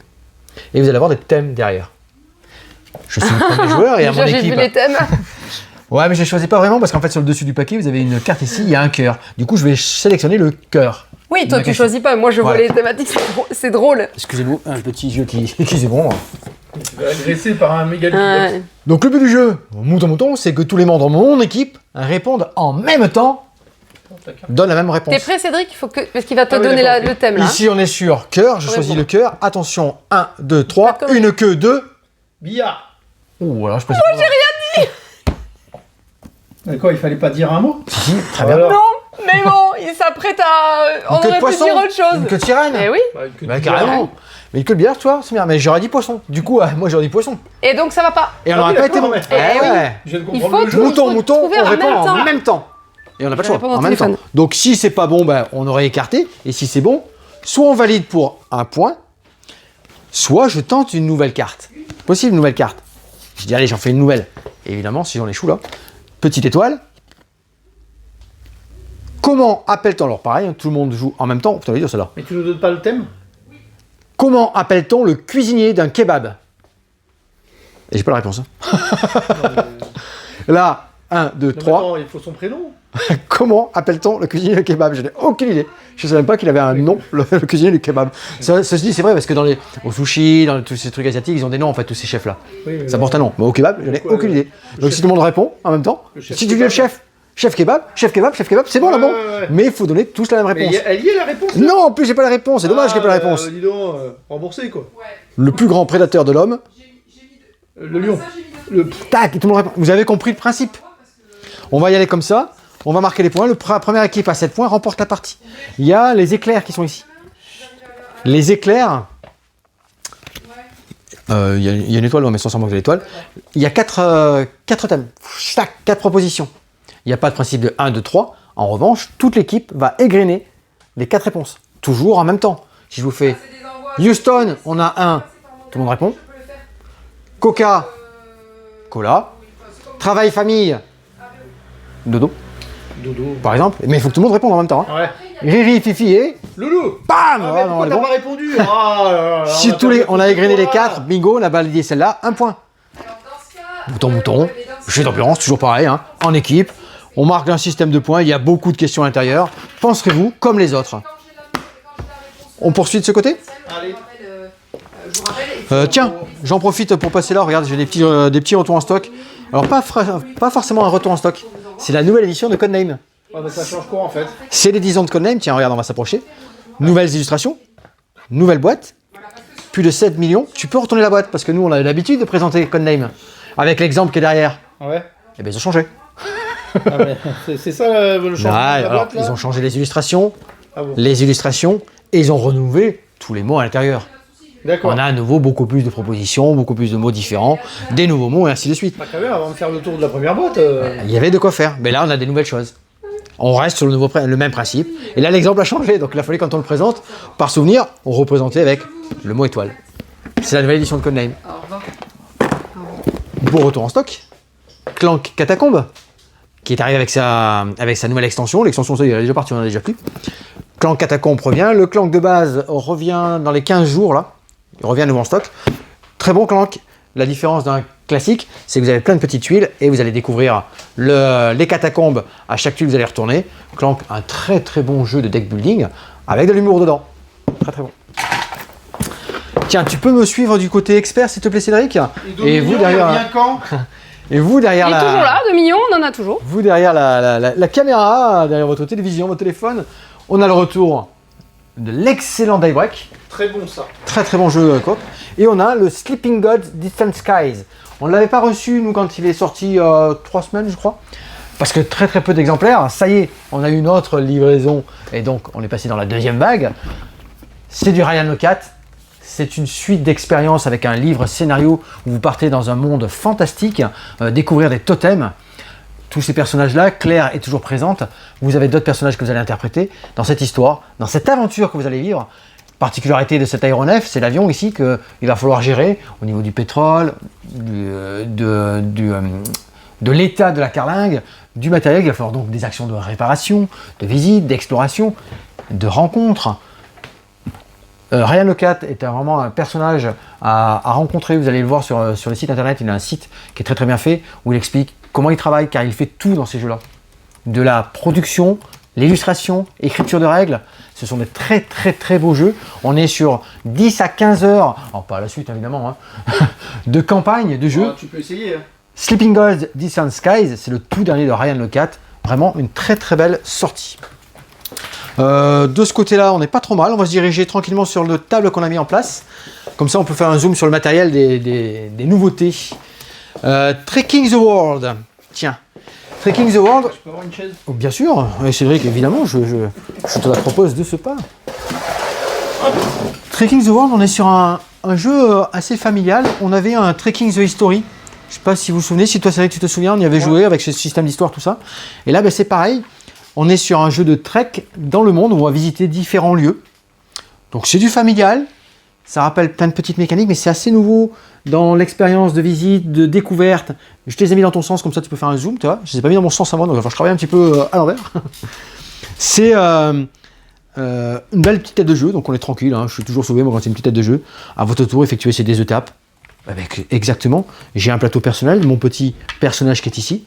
Speaker 2: Et vous allez avoir des thèmes derrière. Je suis le premier joueur et à mon
Speaker 1: Déjà, j'ai
Speaker 2: équipe.
Speaker 1: vu les thèmes.
Speaker 2: Ouais, mais je ne choisis pas vraiment parce qu'en fait, sur le dessus du paquet, vous avez une carte ici, il y a un cœur. Du coup, je vais sélectionner le cœur.
Speaker 1: Oui, toi, tu
Speaker 2: D'accord.
Speaker 1: choisis pas. Moi, je vois
Speaker 2: Voilà.
Speaker 1: les thématiques, c'est drôle.
Speaker 2: Excusez-moi, un petit jeu qui s'ébranle.
Speaker 3: Agressé par un méga
Speaker 1: Ouais.
Speaker 2: Donc, le but du jeu, mouton, c'est que tous les membres de mon équipe répondent en même temps, donnent la même réponse.
Speaker 1: T'es prêt, Cédric? Parce qu'il va te
Speaker 3: Ah oui,
Speaker 1: donner
Speaker 3: d'accord,
Speaker 1: le thème, là.
Speaker 2: Ici, on est sur cœur, je
Speaker 1: Ouais,
Speaker 2: choisis
Speaker 1: bon.
Speaker 2: le cœur. Attention, 1, 2, 3,
Speaker 1: Pas de conneries.
Speaker 2: une queue, 2.
Speaker 3: Billard.
Speaker 2: Ouh, voilà, je peux.
Speaker 3: D'accord, il fallait pas dire un mot.
Speaker 2: Si, très bien.
Speaker 3: Voilà.
Speaker 1: Non, mais bon, il s'apprête à... On
Speaker 2: Une queue de
Speaker 1: aurait pu
Speaker 2: poisson,
Speaker 1: dire autre chose.
Speaker 2: une queue de sirène.
Speaker 1: Eh oui.
Speaker 3: Bah, que
Speaker 2: Bah,
Speaker 3: du
Speaker 2: carrément. Mais une queue de billard, tu vois, c'est bien. Mais j'aurais dit poisson. Du coup, moi, j'aurais dit poisson.
Speaker 1: Et donc, ça va pas.
Speaker 2: Et on
Speaker 3: Ah
Speaker 2: n'aurait
Speaker 3: oui,
Speaker 2: pas été
Speaker 3: d'accord,
Speaker 2: bon.
Speaker 3: mais-
Speaker 2: Eh
Speaker 1: oui.
Speaker 2: ouais.
Speaker 3: Je viens de
Speaker 1: Il
Speaker 3: comprendre
Speaker 1: faut
Speaker 3: le jeu.
Speaker 1: tout-
Speaker 2: Mouton, on
Speaker 1: trouver en
Speaker 2: répond
Speaker 1: même
Speaker 2: en
Speaker 1: temps.
Speaker 2: même temps. Et on n'a pas le
Speaker 1: Je
Speaker 2: choix,
Speaker 1: réponds au
Speaker 2: en même temps.
Speaker 1: téléphone.
Speaker 2: Donc si c'est pas bon, ben, on aurait écarté. Et si c'est bon, soit on valide pour un point, soit je tente une nouvelle carte. Possible, une nouvelle carte. Je dis, allez, j'en fais une nouvelle. Et évidemment, si j'en échoue là, petite étoile. Comment appelle-t-on, alors pareil, tout le monde joue en même temps, putain, dire celle-là.
Speaker 3: Mais tu nous donnes pas le thème?
Speaker 2: Comment appelle-t-on le cuisinier d'un kebab? Et j'ai pas la réponse. Hein. Là, 1, 2,
Speaker 3: Non, mais
Speaker 2: 3.
Speaker 3: attends, il faut son prénom.
Speaker 2: Comment appelle-t-on le cuisinier du kebab? Je n'ai aucune idée. Je ne savais même pas qu'il avait un nom, le cuisinier du kebab. Ça se dit, c'est vrai, parce que au sushi, dans tous ces trucs asiatiques, ils ont des noms, en fait, tous ces chefs-là.
Speaker 3: Oui, mais
Speaker 2: Ça porte un nom. Mais au kebab, je n'ai aucune idée. Donc si tout le monde répond en même temps,
Speaker 3: le chef
Speaker 2: si tu dis le
Speaker 3: kebab.
Speaker 2: chef kebab, c'est bon là, bon.
Speaker 3: Ouais.
Speaker 2: Mais il faut donner tous la même
Speaker 3: Mais
Speaker 2: réponse.
Speaker 3: elle y est la réponse là.
Speaker 2: Non, en plus, j'ai pas la réponse. C'est dommage qu'il n'y ait pas la réponse.
Speaker 3: Dis donc, remboursé quoi.
Speaker 2: Le plus grand prédateur de l'homme.
Speaker 3: Le lion. Le...
Speaker 2: Tac, tout le monde répond. Vous avez compris le principe. On va y aller comme ça. On va marquer les points. La première équipe à 7 points remporte la partie. Il y a les éclairs qui sont ici. Les éclairs. Il y a une étoile, mais sans manque de l'étoile. Il y a 4 thèmes. Chaque 4 propositions. Il n'y a pas de principe de 1, 2, 3. En revanche, toute l'équipe va égrener les 4 réponses. Toujours en même temps. Si je vous fais Houston, on a 1. Tout le monde répond. Coca, cola. Travail, famille, dodo,
Speaker 3: Dodo.
Speaker 2: par exemple. Mais il faut que tout le monde réponde en même temps. Hein.
Speaker 3: Ouais.
Speaker 2: Riri, Fifi et...
Speaker 3: Loulou.
Speaker 2: Bam.
Speaker 3: Ah, mais
Speaker 2: Ah, non,
Speaker 3: pourquoi
Speaker 2: on est
Speaker 3: t'as
Speaker 2: bon.
Speaker 3: pas répondu? Ah, là, là,
Speaker 2: Si on a égrené les 4, bingo, on a validé celle-là, 1 point. Mouton. Je suis d'ambulance, toujours pareil, hein, en équipe. On marque un système de points, il y a beaucoup de questions à l'intérieur. Penserez-vous comme les autres? On poursuit de ce côté?
Speaker 3: Allez.
Speaker 2: Tiens, j'en profite pour passer là, regarde, j'ai des petits retours en stock. Alors pas forcément un retour en stock, c'est la nouvelle édition de Codename.
Speaker 3: Ah, mais ça change quoi en fait?
Speaker 2: C'est les 10 ans de Codename, tiens regarde, on va s'approcher. Nouvelles illustrations, nouvelle boîte, plus de 7 millions. Tu peux retourner la boîte, parce que nous on a l'habitude de présenter Codename, avec l'exemple qui est derrière.
Speaker 3: Ouais.
Speaker 2: Eh bien ils ont changé.
Speaker 3: Ah, mais c'est ça le changement
Speaker 2: Ah,
Speaker 3: de la
Speaker 2: alors,
Speaker 3: boîte, là.
Speaker 2: ils ont changé les illustrations,
Speaker 3: Ah bon.
Speaker 2: et ils ont renouvelé tous les mots à l'intérieur.
Speaker 3: D'accord.
Speaker 2: On a à nouveau beaucoup plus de propositions, beaucoup plus de mots différents, des nouveaux mots et ainsi de suite.
Speaker 3: Pas très bien, avant de faire le tour de la première boîte.
Speaker 2: Il y avait de quoi faire, mais là on a des nouvelles choses. On reste sur le même principe. Et là l'exemple a changé, donc il a fallu quand on le présente, par souvenir, on représentait avec le mot étoile. C'est la nouvelle édition de Codename. Beau retour en stock. Clank Catacombe, qui est arrivé avec sa nouvelle extension. L'extension, ça y est, elle est déjà partie, on en a déjà plus. Clank Catacombe revient. Le Clank de base revient dans les 15 jours, là. Il revient à nouveau en stock. Très bon Clank. La différence d'un classique, c'est que vous avez plein de petites tuiles et vous allez découvrir les catacombes. À chaque tuile, vous allez retourner. Clank, un très très bon jeu de deck building avec de l'humour dedans. Très très bon. Tiens, tu peux me suivre du côté expert, s'il te plaît, Cédric? Et vous derrière,
Speaker 3: Bien quand?
Speaker 2: et vous derrière
Speaker 1: Il est toujours là, 2 millions, on en a toujours.
Speaker 2: vous derrière la caméra, derrière votre télévision, votre téléphone, on a le retour de l'excellent Daybreak.
Speaker 3: Très bon ça.
Speaker 2: Très très bon jeu coop. Et on a le Sleeping Gods Distant Skies. On ne l'avait pas reçu, nous, quand il est sorti 3 semaines, je crois. Parce que très très peu d'exemplaires. Ça y est, on a une autre livraison. Et donc, on est passé dans la deuxième vague. C'est du Ryan Locat. c'est une suite d'expériences avec un livre scénario où vous partez dans un monde fantastique, découvrir des totems. Tous ces personnages-là, Claire est toujours présente. Vous avez d'autres personnages que vous allez interpréter dans cette histoire, dans cette aventure que vous allez vivre. Particularité de cet aéronef, c'est l'avion ici qu'il va falloir gérer au niveau du pétrole, de l'état de la carlingue, du matériel. Il va falloir donc des actions de réparation, de visite, d'exploration, de rencontres. Ryan Locat est vraiment un personnage à rencontrer. Vous allez le voir sur le site internet. Il a un site qui est très très bien fait où il explique comment il travaille, car il fait tout dans ces jeux-là. De la production, l'illustration, écriture de règles. Ce sont des très très très beaux jeux. On est sur 10 à 15 heures, pas à la suite évidemment, de campagne de jeu.
Speaker 3: Tu peux essayer. Hein.
Speaker 2: Sleeping Gods Distant Skies, c'est le tout dernier de Ryan Locat. Vraiment une très très belle sortie. De ce côté-là, on n'est pas trop mal. On va se diriger tranquillement sur le table qu'on a mis en place. Comme ça, on peut faire un zoom sur le matériel des nouveautés. Trekking the World. Tiens, Trekking the World.
Speaker 3: Je peux avoir une chaise?
Speaker 2: Oh, bien sûr, et Cédric, évidemment, je te la propose de ce pas. Trekking the World, on est sur un jeu assez familial. On avait un Trekking the History. Je ne sais pas si vous vous souvenez, si toi Cédric tu te souviens, on y avait joué avec ce système d'histoire, tout ça. Et là, c'est pareil. On est sur un jeu de trek dans le monde où on va visiter différents lieux. Donc c'est du familial. Ça rappelle plein de petites mécaniques, mais c'est assez nouveau dans l'expérience de visite, de découverte. Je te les ai mis dans ton sens, comme ça tu peux faire un zoom, tu vois. Je ne les ai pas mis dans mon sens à moi, donc je travaille un petit peu à l'envers. C'est une belle petite tête de jeu, donc on est tranquille. Je suis toujours sauvé, moi, quand c'est une petite tête de jeu. À votre tour, effectuez ces deux étapes. Avec exactement, j'ai un plateau personnel, mon petit personnage qui est ici.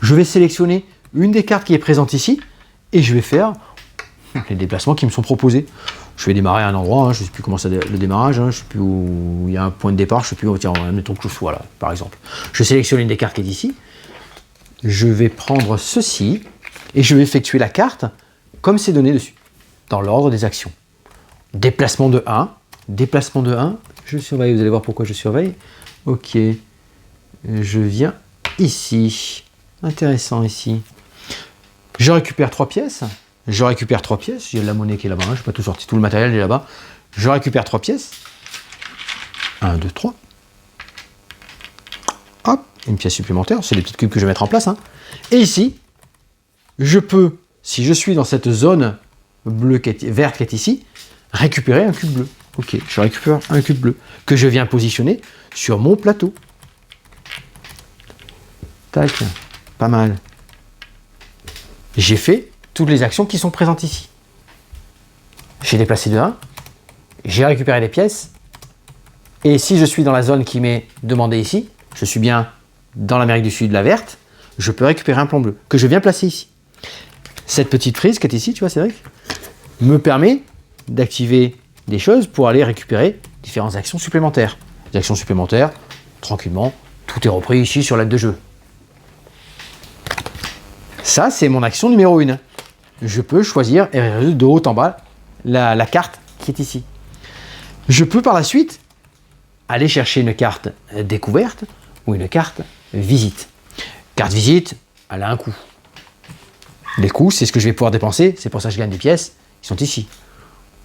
Speaker 2: Je vais sélectionner une des cartes qui est présente ici et je vais faire les déplacements qui me sont proposés. Je vais démarrer à un endroit, je ne sais plus comment c'est le démarrage, je ne sais plus où il y a un point de départ, je ne sais plus où, tiens, mettons que je sois là, par exemple. Je sélectionne une des cartes qui est ici, je vais prendre ceci et je vais effectuer la carte comme c'est donné dessus, dans l'ordre des actions. Déplacement de 1, je surveille, vous allez voir pourquoi je surveille. Ok, je viens ici, intéressant ici. Je récupère 3 pièces, j'ai de la monnaie qui est là-bas, je n'ai pas tout sorti, tout le matériel est là-bas. Je récupère 3 pièces, 1, 2, 3. Hop, une pièce supplémentaire, c'est les petites cubes que je vais mettre en place. Et ici, je peux, si je suis dans cette zone bleue verte qui est ici, récupérer un cube bleu. Ok, je récupère un cube bleu que je viens positionner sur mon plateau. Tac, pas mal. J'ai fait toutes les actions qui sont présentes ici. J'ai déplacé de 1, j'ai récupéré les pièces, et si je suis dans la zone qui m'est demandée ici, je suis bien dans l'Amérique du Sud, la verte, je peux récupérer un plan bleu que je viens placer ici. Cette petite prise qui est ici, tu vois Cédric, me permet d'activer des choses pour aller récupérer différentes actions supplémentaires. Des actions supplémentaires, tranquillement, tout est repris ici sur l'aide de jeu. Ça, c'est mon action numéro 1. Je peux choisir et résoudre de haut en bas la carte qui est ici. Je peux par la suite aller chercher une carte découverte ou une carte visite. Carte visite, elle a un coût. Les coûts, c'est ce que je vais pouvoir dépenser, c'est pour ça que je gagne des pièces, ils sont ici.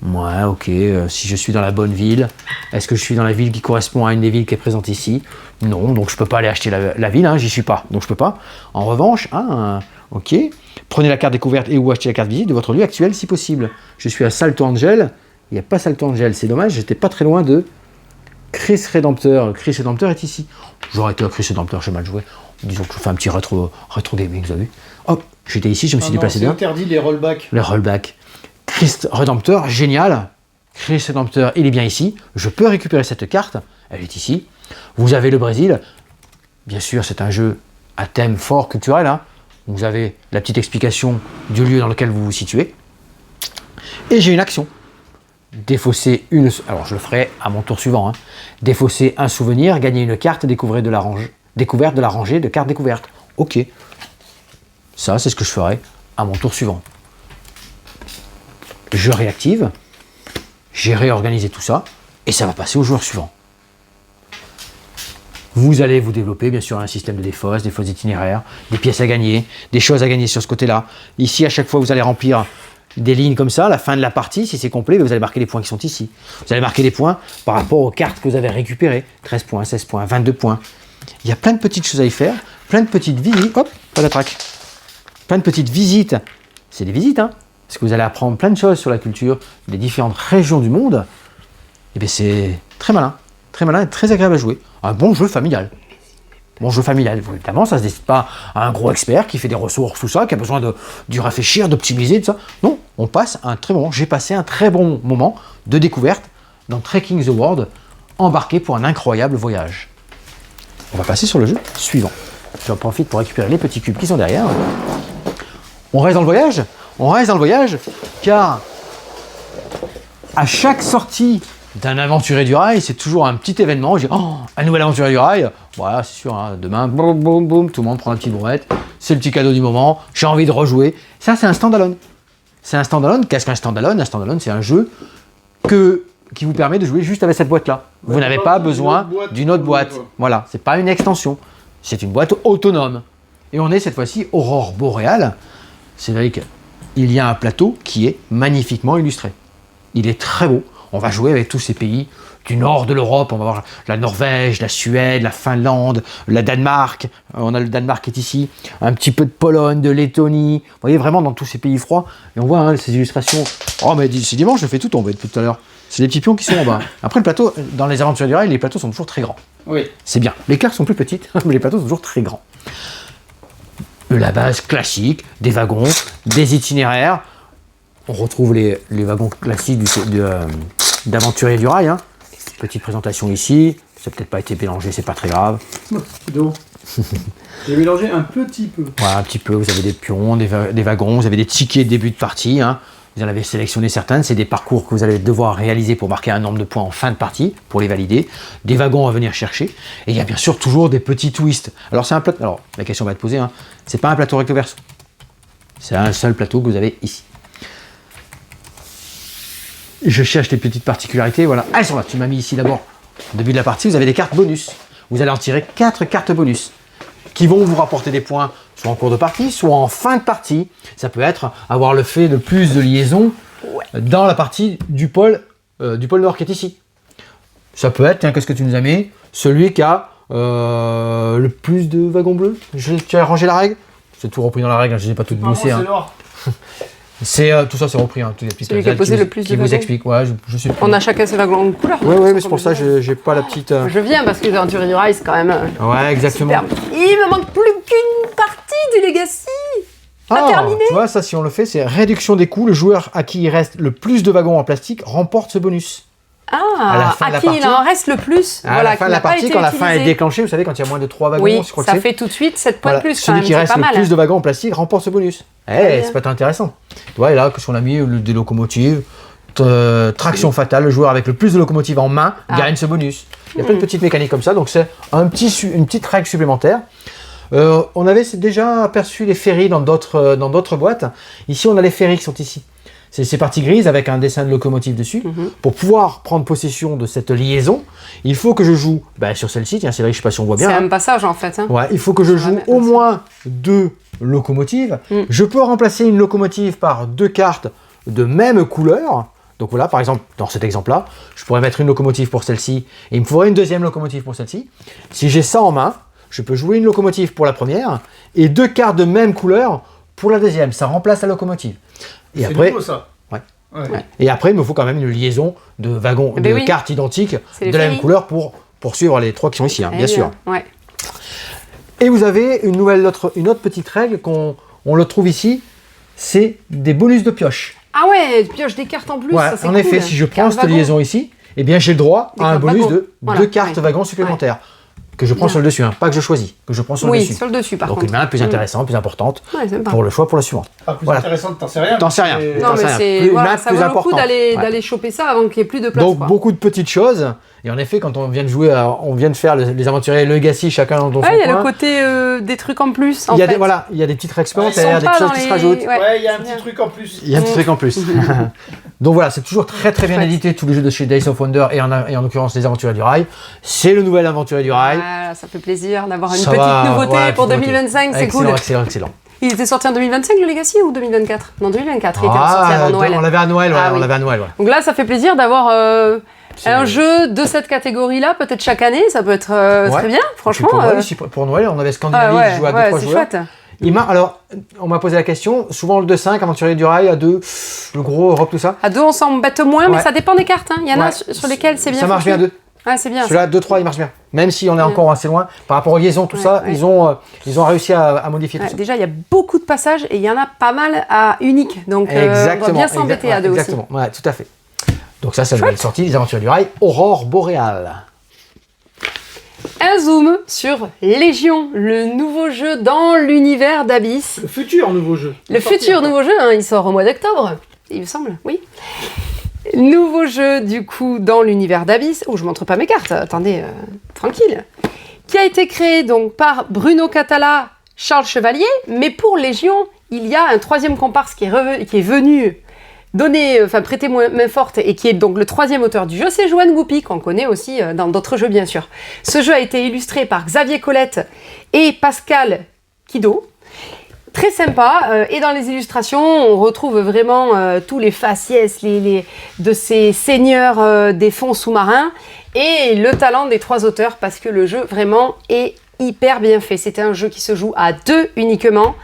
Speaker 2: Ouais, ok, si je suis dans la bonne ville, est-ce que je suis dans la ville qui correspond à une des villes qui est présente ici? Non, donc je ne peux pas aller acheter la ville, j'y suis pas, donc je ne peux pas. En revanche, ok, prenez la carte découverte et ou achetez la carte visite de votre lieu actuel si possible. Je suis à Salto Angel, il n'y a pas Salto Angel, c'est dommage, j'étais pas très loin de Chris Redemptor. Chris Redemptor est ici. J'aurais été à Chris Redemptor, j'ai mal joué. Disons que je fais un petit rétro gaming, vous avez vu. Hop, j'étais ici, je me suis déplacé d'un.
Speaker 3: C'est interdit les rollbacks.
Speaker 2: Le rollback. Chris Redemptor, génial. Chris Redemptor, il est bien ici. Je peux récupérer cette carte. Elle est ici. Vous avez le Brésil. Bien sûr, c'est un jeu à thème fort culturel. Vous avez la petite explication du lieu dans lequel vous vous situez. Et j'ai une action. Défausser une... Alors, je le ferai à mon tour suivant. Défausser un souvenir, gagner une carte, découverte de la rangée de cartes découvertes. Ok. Ça, c'est ce que je ferai à mon tour suivant. Je réactive, j'ai réorganisé tout ça, et ça va passer au joueur suivant. Vous allez vous développer, bien sûr, un système de défausse, itinéraires, des pièces à gagner, des choses à gagner sur ce côté-là. Ici, à chaque fois, vous allez remplir des lignes comme ça, à la fin de la partie, si c'est complet, vous allez marquer les points qui sont ici. Vous allez marquer les points par rapport aux cartes que vous avez récupérées. 13 points, 16 points, 22 points. Il y a plein de petites choses à y faire, plein de petites visites. Hop, pas d'attraque. Plein de petites visites. C'est des visites, hein, parce que vous allez apprendre plein de choses sur la culture des différentes régions du monde. Et bien c'est très malin et très agréable à jouer. Un bon jeu familial. Bon jeu familial, évidemment, ça ne se décide pas à un gros expert qui fait des ressources, tout ça, qui a besoin d'y réfléchir, d'optimiser, tout ça. Non, on passe un très bon moment. J'ai passé un très bon moment de découverte dans Trekking the World, embarqué pour un incroyable voyage. On va passer sur le jeu suivant. J'en profite pour récupérer les petits cubes qui sont derrière. On reste dans le voyage. On reste dans le voyage, car à chaque sortie d'un aventurier du rail, c'est toujours un petit événement. Je dis, oh, un nouvel aventurier du rail. Voilà, c'est sûr, hein, demain, boum, boum, boum, tout le monde prend un petit brouette. C'est le petit cadeau du moment. J'ai envie de rejouer. Ça, c'est un standalone. C'est un standalone. Qu'est-ce qu'un standalone? Un standalone, c'est un jeu qui vous permet de jouer juste avec cette boîte-là. Vous n'avez pas besoin d'une autre boîte. Voilà, c'est pas une extension. C'est une boîte autonome. Et on est cette fois-ci aurore boréale. C'est vrai qu'il y a un plateau qui est magnifiquement illustré. Il est très beau. On va jouer avec tous ces pays du nord de l'Europe. On va voir la Norvège, la Suède, la Finlande, la Danemark. On a le Danemark qui est ici. Un petit peu de Pologne, de Lettonie. Vous voyez vraiment dans tous ces pays froids. Et on voit hein, ces illustrations. Oh mais c'est dimanche, je fais tout tomber depuis tout à l'heure. C'est les petits pions qui sont en bas. Après le plateau, dans les aventures du rail, les plateaux sont toujours très grands.
Speaker 3: Oui.
Speaker 2: C'est bien. Les cartes sont plus petites, mais les plateaux sont toujours très grands. La base classique, des wagons, des itinéraires. On retrouve les wagons classiques d'aventurier du rail. Hein. Petite présentation ici. Ça n'a peut-être pas été mélangé, c'est pas très grave.
Speaker 3: J'ai mélangé un petit peu.
Speaker 2: Voilà, un petit peu. Vous avez des pions, des wagons, vous avez des tickets de début de partie. Hein. Vous en avez sélectionné certaines. C'est des parcours que vous allez devoir réaliser pour marquer un nombre de points en fin de partie, pour les valider. Des wagons à venir chercher. Et il y a bien sûr toujours des petits twists. Alors, c'est un plateau. Alors, la question va être posée. Hein. C'est pas un plateau recto verso. C'est un seul plateau que vous avez ici. Je cherche les petites particularités, voilà. Elles sont là, tu m'as mis ici d'abord. Au début de la partie, vous avez des cartes bonus. Vous allez en tirer 4 cartes bonus qui vont vous rapporter des points, soit en cours de partie, soit en fin de partie. Ça peut être avoir le fait de plus de liaisons dans la partie du pôle Nord qui est ici. Ça peut être, tiens, qu'est-ce que tu nous as mis? Celui qui a le plus de wagons bleus. Tu as rangé la règle? C'est tout repris dans la règle, je ne sais pas tout bossé. Hein. C'est tout ça, c'est repris. Hein,
Speaker 1: celui qui a posé le plus de
Speaker 2: qui vous
Speaker 1: wagons.
Speaker 2: explique. Ouais, je sais plus.
Speaker 1: On a chacun ses wagons de couleur.
Speaker 2: Oui, mais c'est pour ça que j'ai pas la petite.
Speaker 1: Je viens parce que les aventuriers du rail, c'est quand même.
Speaker 2: Ouais, exactement.
Speaker 1: Superbe. Il me manque plus qu'une partie du Legacy. Pas terminé.
Speaker 2: Tu vois, ça, si on le fait, c'est réduction des coûts. Le joueur à qui il reste le plus de wagons en plastique remporte ce bonus.
Speaker 1: Ah, à qui il en reste le plus.
Speaker 2: À la fin de la partie, quand la fin est déclenchée, vous savez, quand il y a moins de 3 wagons,
Speaker 1: oui,
Speaker 2: je crois
Speaker 1: ça
Speaker 2: que
Speaker 1: fait tout de suite 7 points de plus.
Speaker 2: Celui qui reste le plus de wagons en plastique remporte ce bonus.
Speaker 1: Bien.
Speaker 2: Ça peut être intéressant. Tu vois, et là, qu'est-ce qu'on a mis? Des locomotives, traction fatale, le joueur avec le plus de locomotives en main gagne ce bonus. Il y a plein de petites mécaniques comme ça, donc c'est une petite règle supplémentaire. On avait déjà aperçu les ferries dans d'autres boîtes. Ici, on a les ferries qui sont ici. C'est ces parties grises avec un dessin de locomotive dessus. Pour pouvoir prendre possession de cette liaison, il faut que je joue sur celle-ci. Tiens, c'est vrai, je ne sais pas si on voit bien.
Speaker 1: C'est un passage en fait. Hein.
Speaker 2: Ouais, il faut que je joue au moins 2 locomotives. Je peux remplacer une locomotive par 2 cartes de même couleur. Donc voilà, par exemple, dans cet exemple-là, je pourrais mettre une locomotive pour celle-ci et il me faudrait une deuxième locomotive pour celle-ci. Si j'ai ça en main, je peux jouer une locomotive pour la première et 2 cartes de même couleur pour la deuxième. Ça remplace la locomotive. Et après,
Speaker 3: nouveau, ça.
Speaker 2: Ouais. Et après, il me faut quand même une liaison de wagons, cartes identiques de la même couleur pour poursuivre les 3 qui sont ici, hein, bien sûr.
Speaker 1: Ouais.
Speaker 2: Et vous avez une autre petite règle qu'on le trouve ici, c'est des bonus de pioche.
Speaker 1: Ah ouais, pioche des cartes en plus.
Speaker 2: Ouais,
Speaker 1: ça,
Speaker 2: en
Speaker 1: cool.
Speaker 2: effet, si je prends cette liaison ici, eh bien j'ai le droit à un bonus de 2 cartes wagons supplémentaires. Que je prends sur le dessus, hein, pas que je choisis, que je prends sur le dessus.
Speaker 1: Oui, sur le dessus par contre.
Speaker 2: Donc une main plus intéressante, plus importante
Speaker 1: sympa.
Speaker 2: pour le choix pour la suivante.
Speaker 3: Pas plus intéressante, t'en sais rien.
Speaker 2: T'en sais rien.
Speaker 1: Non, mais c'est ça vaut le coup
Speaker 2: importante.
Speaker 1: d'aller choper ça avant qu'il n'y ait plus de place.
Speaker 2: Donc beaucoup de petites choses. Et en effet, quand on vient de jouer, on vient de faire les aventuriers Legacy, chacun dans son coin.
Speaker 1: Il y a le côté des trucs en plus.
Speaker 2: Il y a des petites règles supplémentaires, des choses qui se rajoutent.
Speaker 3: Ouais, il y a un petit truc en plus.
Speaker 2: Il y a un petit truc en plus. Donc voilà, c'est toujours très très bien édité, tous les jeux de chez Days of Wonder et en l'occurrence les Aventuriers du Rail. C'est le nouvel Aventurier du Rail.
Speaker 1: Voilà, ça fait plaisir d'avoir une petite nouveauté pour 2025, c'est cool.
Speaker 2: Excellent.
Speaker 1: Il était sorti en 2025 le Legacy ou 2024 ? Non, 2024, il était sorti avant Noël.
Speaker 2: On l'avait à Noël, ouais,
Speaker 1: Ah, oui.
Speaker 2: on l'avait à Noël. Ouais.
Speaker 1: Donc là, ça fait plaisir d'avoir un jeu de cette catégorie-là, peut-être chaque année, ça peut être très bien, franchement.
Speaker 2: Pour Noël, on avait Scandinavie qui jouait à 2-3 joueurs.
Speaker 1: C'est chouette.
Speaker 2: Alors, on m'a posé la question, souvent le 2-5, Aventurier du Rail, à 2, le gros Europe, tout ça.
Speaker 1: À 2, on s'embête moins, mais ça dépend des cartes. Hein. Il y en a sur lesquelles c'est bien.
Speaker 2: Ça marche bien à 2.
Speaker 1: Ouais, c'est bien.
Speaker 2: Celui-là, 2-3, il marche bien. Même si on est encore assez loin, par rapport aux liaisons, tout ça, ils ont réussi à modifier tout ça.
Speaker 1: Déjà, il y a beaucoup de passages et il y en a pas mal à unique. Donc, on doit bien s'embêter à 2 aussi.
Speaker 2: Exactement, ouais, tout à fait. Donc ça, c'est la nouvelle sortie, les Aventuriers du Rail, Aurore Boréale.
Speaker 1: Un zoom sur Légion, le nouveau jeu dans l'univers d'Abyss.
Speaker 3: Le futur nouveau jeu.
Speaker 1: Le futur nouveau jeu, hein, il sort au mois d'octobre, il me semble, oui. Nouveau jeu, du coup, dans l'univers d'Abyss. Oh, je montre pas mes cartes, attendez, tranquille. Qui a été créé donc par Bruno Catala, Charles Chevalier, mais pour Légion, il y a un troisième comparse qui est venu prêter main forte et qui est donc le troisième auteur du jeu, c'est Joanne Goupy, qu'on connaît aussi dans d'autres jeux bien sûr. Ce jeu a été illustré par Xavier Colette et Pascal Kido. Très sympa, et dans les illustrations, on retrouve vraiment tous les faciès de ces seigneurs des fonds sous-marins et le talent des 3 auteurs parce que le jeu vraiment est hyper bien fait. C'est un jeu qui se joue à 2 uniquement.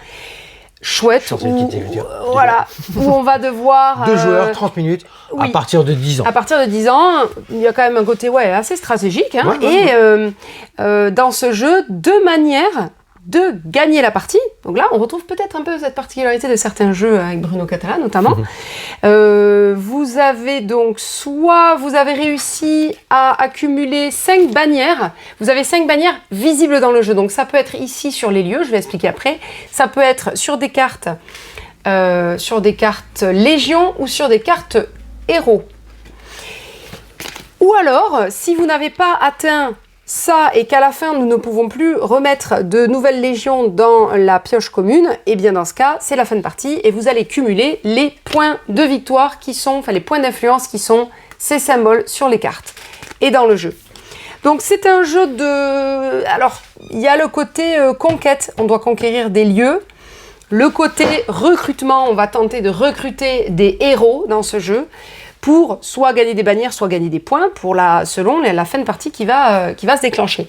Speaker 1: Chouette, où on va devoir...
Speaker 2: 2 joueurs, 30 minutes, à partir de 10 ans.
Speaker 1: À partir de 10 ans, il y a quand même un côté assez stratégique. Hein, dans ce jeu, 2 manières de gagner la partie. Donc là, on retrouve peut-être un peu cette particularité de certains jeux avec Bruno Catala notamment. Vous avez donc vous avez réussi à accumuler 5 bannières. Vous avez 5 bannières visibles dans le jeu. Donc ça peut être ici sur les lieux, je vais expliquer après. Ça peut être sur des cartes Légion ou sur des cartes héros. Ou alors, si vous n'avez pas atteint ça et qu'à la fin nous ne pouvons plus remettre de nouvelles légions dans la pioche commune, et bien dans ce cas c'est la fin de partie et vous allez cumuler les points de victoire les points d'influence qui sont ces symboles sur les cartes et dans le jeu. Donc c'est un jeu alors il y a le côté conquête, on doit conquérir des lieux. Le côté recrutement, on va tenter de recruter des héros dans ce jeu pour soit gagner des bannières, soit gagner des points selon la fin de partie qui va se déclencher.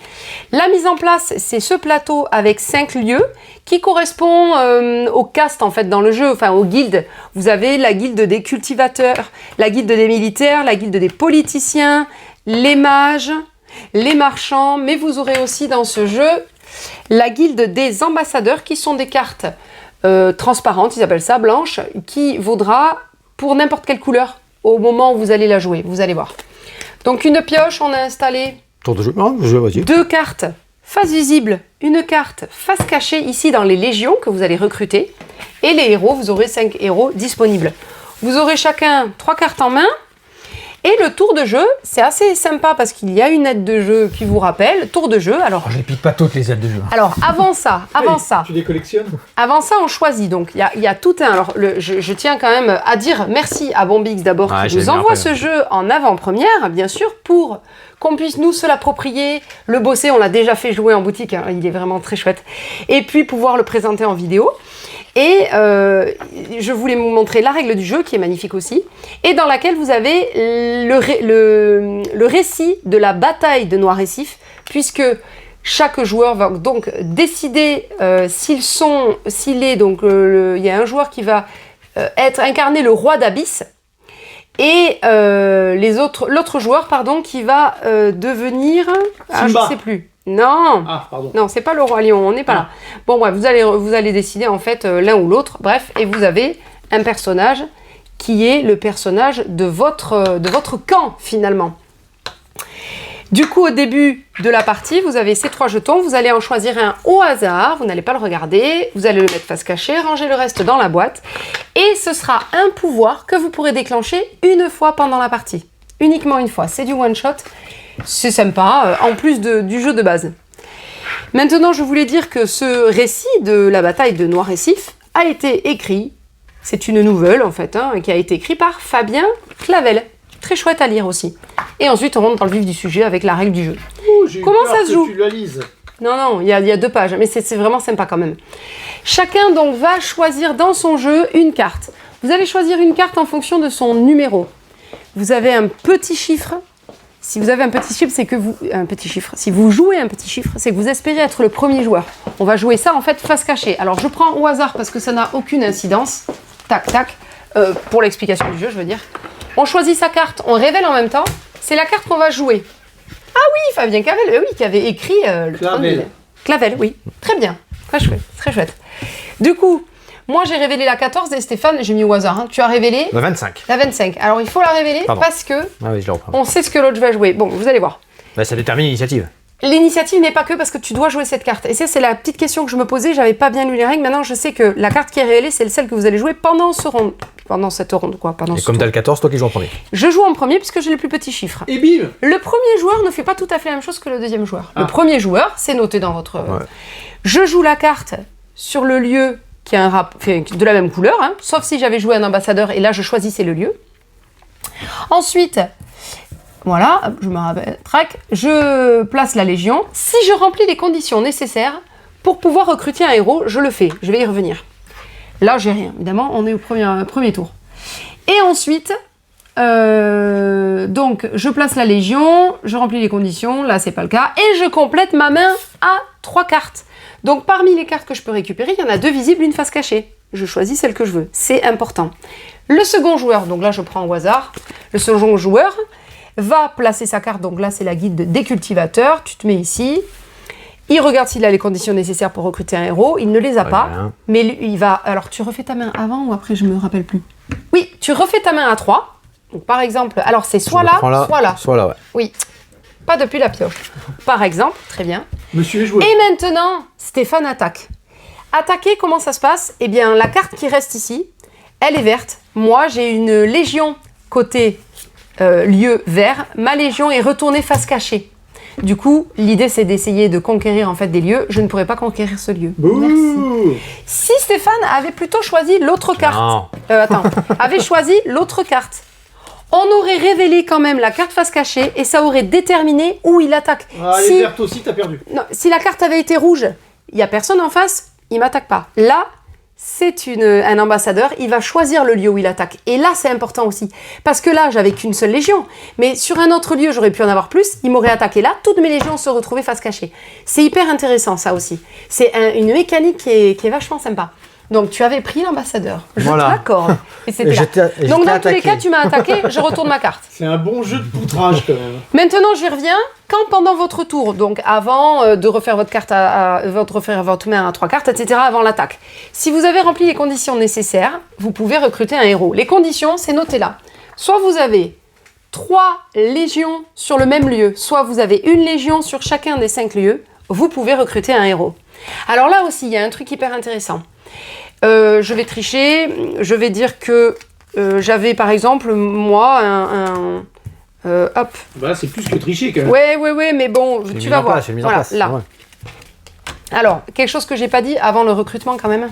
Speaker 1: La mise en place, c'est ce plateau avec 5 lieux qui correspond aux castes en fait dans le jeu, enfin aux guildes. Vous avez la guilde des cultivateurs, la guilde des militaires, la guilde des politiciens, les mages, les marchands, mais vous aurez aussi dans ce jeu la guilde des ambassadeurs qui sont des cartes transparentes, ils appellent ça, blanches, qui vaudra pour n'importe quelle couleur au moment où vous allez la jouer, vous allez voir. Donc une pioche, on a installé
Speaker 2: Tour de jeu. Non, vas-y.
Speaker 1: 2 cartes face visible, une carte face cachée ici dans les légions que vous allez recruter. Et les héros, vous aurez 5 héros disponibles. Vous aurez chacun 3 cartes en main. Et le tour de jeu, c'est assez sympa parce qu'il y a une aide de jeu qui vous rappelle. Tour de jeu, alors...
Speaker 2: Je les pique pas toutes les aides de jeu.
Speaker 1: Alors, avant ça...
Speaker 3: Tu les collectionnes ?
Speaker 1: Avant ça, on choisit. Donc, il y a tout un... Alors, je tiens quand même à dire merci à Bombix d'abord qui nous envoie ce jeu en avant-première, bien sûr, pour qu'on puisse nous se l'approprier, le bosser. On l'a déjà fait jouer en boutique, hein, il est vraiment très chouette. Et puis, pouvoir le présenter en vidéo. Et je voulais vous montrer la règle du jeu, qui est magnifique aussi, et dans laquelle vous avez le récit de la bataille de Noir-Récif, puisque chaque joueur va donc décider il y a un joueur qui va incarner le roi d'Abyss, et l'autre joueur, qui va devenir... je ne sais plus. Non, non, c'est pas le roi lion, on n'est pas là. Bon, bref, vous allez décider en fait l'un ou l'autre, bref, et vous avez un personnage qui est le personnage de votre camp finalement. Du coup, au début de la partie, vous avez ces 3 jetons, vous allez en choisir un au hasard, vous n'allez pas le regarder, vous allez le mettre face cachée, ranger le reste dans la boîte, et ce sera un pouvoir que vous pourrez déclencher une fois pendant la partie. Uniquement une fois, c'est du one shot. C'est sympa, en plus du jeu de base. Maintenant, je voulais dire que ce récit de la bataille de Noir-Récif a été écrit, c'est une nouvelle en fait, qui a été écrit par Fabien Clavel. Très chouette à lire aussi. Et ensuite, on rentre dans le vif du sujet avec la règle du jeu.
Speaker 3: Comment ça se joue ? Tu la lises.
Speaker 1: Non, il y a 2 pages, mais c'est vraiment sympa quand même. Chacun donc va choisir dans son jeu une carte. Vous allez choisir une carte en fonction de son numéro. Vous avez un petit chiffre. Si vous avez un petit chiffre, c'est que vous... Un petit chiffre. Si vous jouez un petit chiffre, c'est que vous espérez être le premier joueur. On va jouer ça en fait face cachée. Alors je prends au hasard parce que ça n'a aucune incidence. Tac, tac. Pour l'explication du jeu, je veux dire. On choisit sa carte, on révèle en même temps. C'est la carte qu'on va jouer. Ah oui, Fabien Clavel, oui, qui avait écrit le
Speaker 3: Clavel.
Speaker 1: Clavel, oui. Très bien. Très chouette. Très chouette. Du coup, moi j'ai révélé la 14 et Stéphane, j'ai mis au hasard. Hein. Tu as révélé
Speaker 2: La 25.
Speaker 1: la 25. Alors il faut la révéler parce que
Speaker 2: Ah oui, je le reprends.
Speaker 1: on sait ce que l'autre va jouer. Bon, vous allez voir.
Speaker 2: Là, ça détermine l'initiative.
Speaker 1: L'initiative n'est pas que parce que tu dois jouer cette carte. Et ça, c'est la petite question que je me posais. J'avais pas bien lu les règles. Maintenant, je sais que la carte qui est révélée, c'est celle que vous allez jouer pendant ce round. Pendant cette ronde, quoi. Pendant
Speaker 2: Et
Speaker 1: ce
Speaker 2: comme
Speaker 1: tour.
Speaker 2: t'as le 14, toi qui joues en premier.
Speaker 1: Je joue en premier puisque j'ai le plus petit chiffre.
Speaker 3: Et bim.
Speaker 1: Le premier joueur ne fait pas tout à fait la même chose que le deuxième joueur.
Speaker 3: Ah.
Speaker 1: Le premier joueur, c'est noté dans votre...
Speaker 2: Ouais.
Speaker 1: Je joue la carte sur le lieu qui a de la même couleur, hein, sauf si j'avais joué un ambassadeur et là je choisissais le lieu. Ensuite, voilà, je me rappelle, trac, je place la légion. Si je remplis les conditions nécessaires pour pouvoir recruter un héros, je le fais. Je vais y revenir. Là, j'ai rien. Évidemment, on est au premier tour. Et ensuite, donc, je place la légion, je remplis les conditions, là, c'est pas le cas, et je complète ma main à 3 cartes. Donc, parmi les cartes que je peux récupérer, il y en a 2 visibles, une face cachée. Je choisis celle que je veux. C'est important. Le second joueur, donc là, je prends au hasard, le second joueur va placer sa carte, donc là, c'est la guilde des cultivateurs, tu te mets ici. Il regarde s'il a les conditions nécessaires pour recruter un héros. Il ne les a pas.
Speaker 2: Bien.
Speaker 1: Mais il va... Alors, tu refais ta main avant ou après? Je me rappelle plus. Oui, tu refais ta main à 3. Donc, par exemple... Alors, c'est soit là, soit là.
Speaker 2: Soit là, ouais.
Speaker 1: Oui. Pas depuis la pioche. Par exemple, très bien.
Speaker 3: Monsieur est joué.
Speaker 1: Et maintenant, Stéphane attaque. Attaquer, comment ça se passe? Eh bien, la carte qui reste ici, elle est verte. Moi, j'ai une légion côté lieu vert. Ma légion est retournée face cachée. Du coup, l'idée, c'est d'essayer de conquérir en fait des lieux. Je ne pourrais pas conquérir ce lieu. Merci.
Speaker 3: Bouh.
Speaker 1: Si Stéphane avait plutôt choisi l'autre carte,
Speaker 2: Non.
Speaker 1: avait choisi l'autre carte, on aurait révélé quand même la carte face cachée et ça aurait déterminé où il attaque.
Speaker 3: Ah, elle est verte aussi, t'as perdu.
Speaker 1: Non, si la carte avait été rouge, il n'y a personne en face, il m'attaque pas. Là, c'est un ambassadeur, il va choisir le lieu où il attaque. Et là, c'est important aussi. Parce que là, j'avais qu'une seule légion. Mais sur un autre lieu, j'aurais pu en avoir plus. Il m'aurait attaqué là, toutes mes légions se retrouvaient face cachée. C'est hyper intéressant, ça aussi. C'est une mécanique qui est vachement sympa. Donc, tu avais pris l'ambassadeur. Je
Speaker 2: Voilà.
Speaker 1: te l'accorde. Et c'était
Speaker 2: Et
Speaker 1: là.
Speaker 2: j'étais
Speaker 1: Donc, dans tous les
Speaker 2: attaqué.
Speaker 1: cas, tu m'as attaqué, je retourne ma carte.
Speaker 3: C'est un bon jeu de poutrage quand même.
Speaker 1: Maintenant, j'y reviens. Quand pendant votre tour, donc avant de refaire votre carte refaire votre main à 3 cartes, etc., avant l'attaque, si vous avez rempli les conditions nécessaires, vous pouvez recruter un héros. Les conditions, c'est noté là. Soit vous avez 3 légions sur le même lieu, soit vous avez une légion sur chacun des 5 lieux, vous pouvez recruter un héros. Alors là aussi, il y a un truc hyper intéressant. Je vais tricher, je vais dire que j'avais par exemple, moi, hop.
Speaker 3: Bah là, c'est plus que tricher quand même.
Speaker 1: Ouais, mais bon,
Speaker 2: C'est une
Speaker 1: tu
Speaker 2: mise
Speaker 1: vas
Speaker 2: en
Speaker 1: voir.
Speaker 2: place, c'est une mise en
Speaker 1: Voilà,
Speaker 2: place.
Speaker 1: là.
Speaker 2: Ouais.
Speaker 1: Alors, quelque chose que j'ai pas dit avant le recrutement quand même.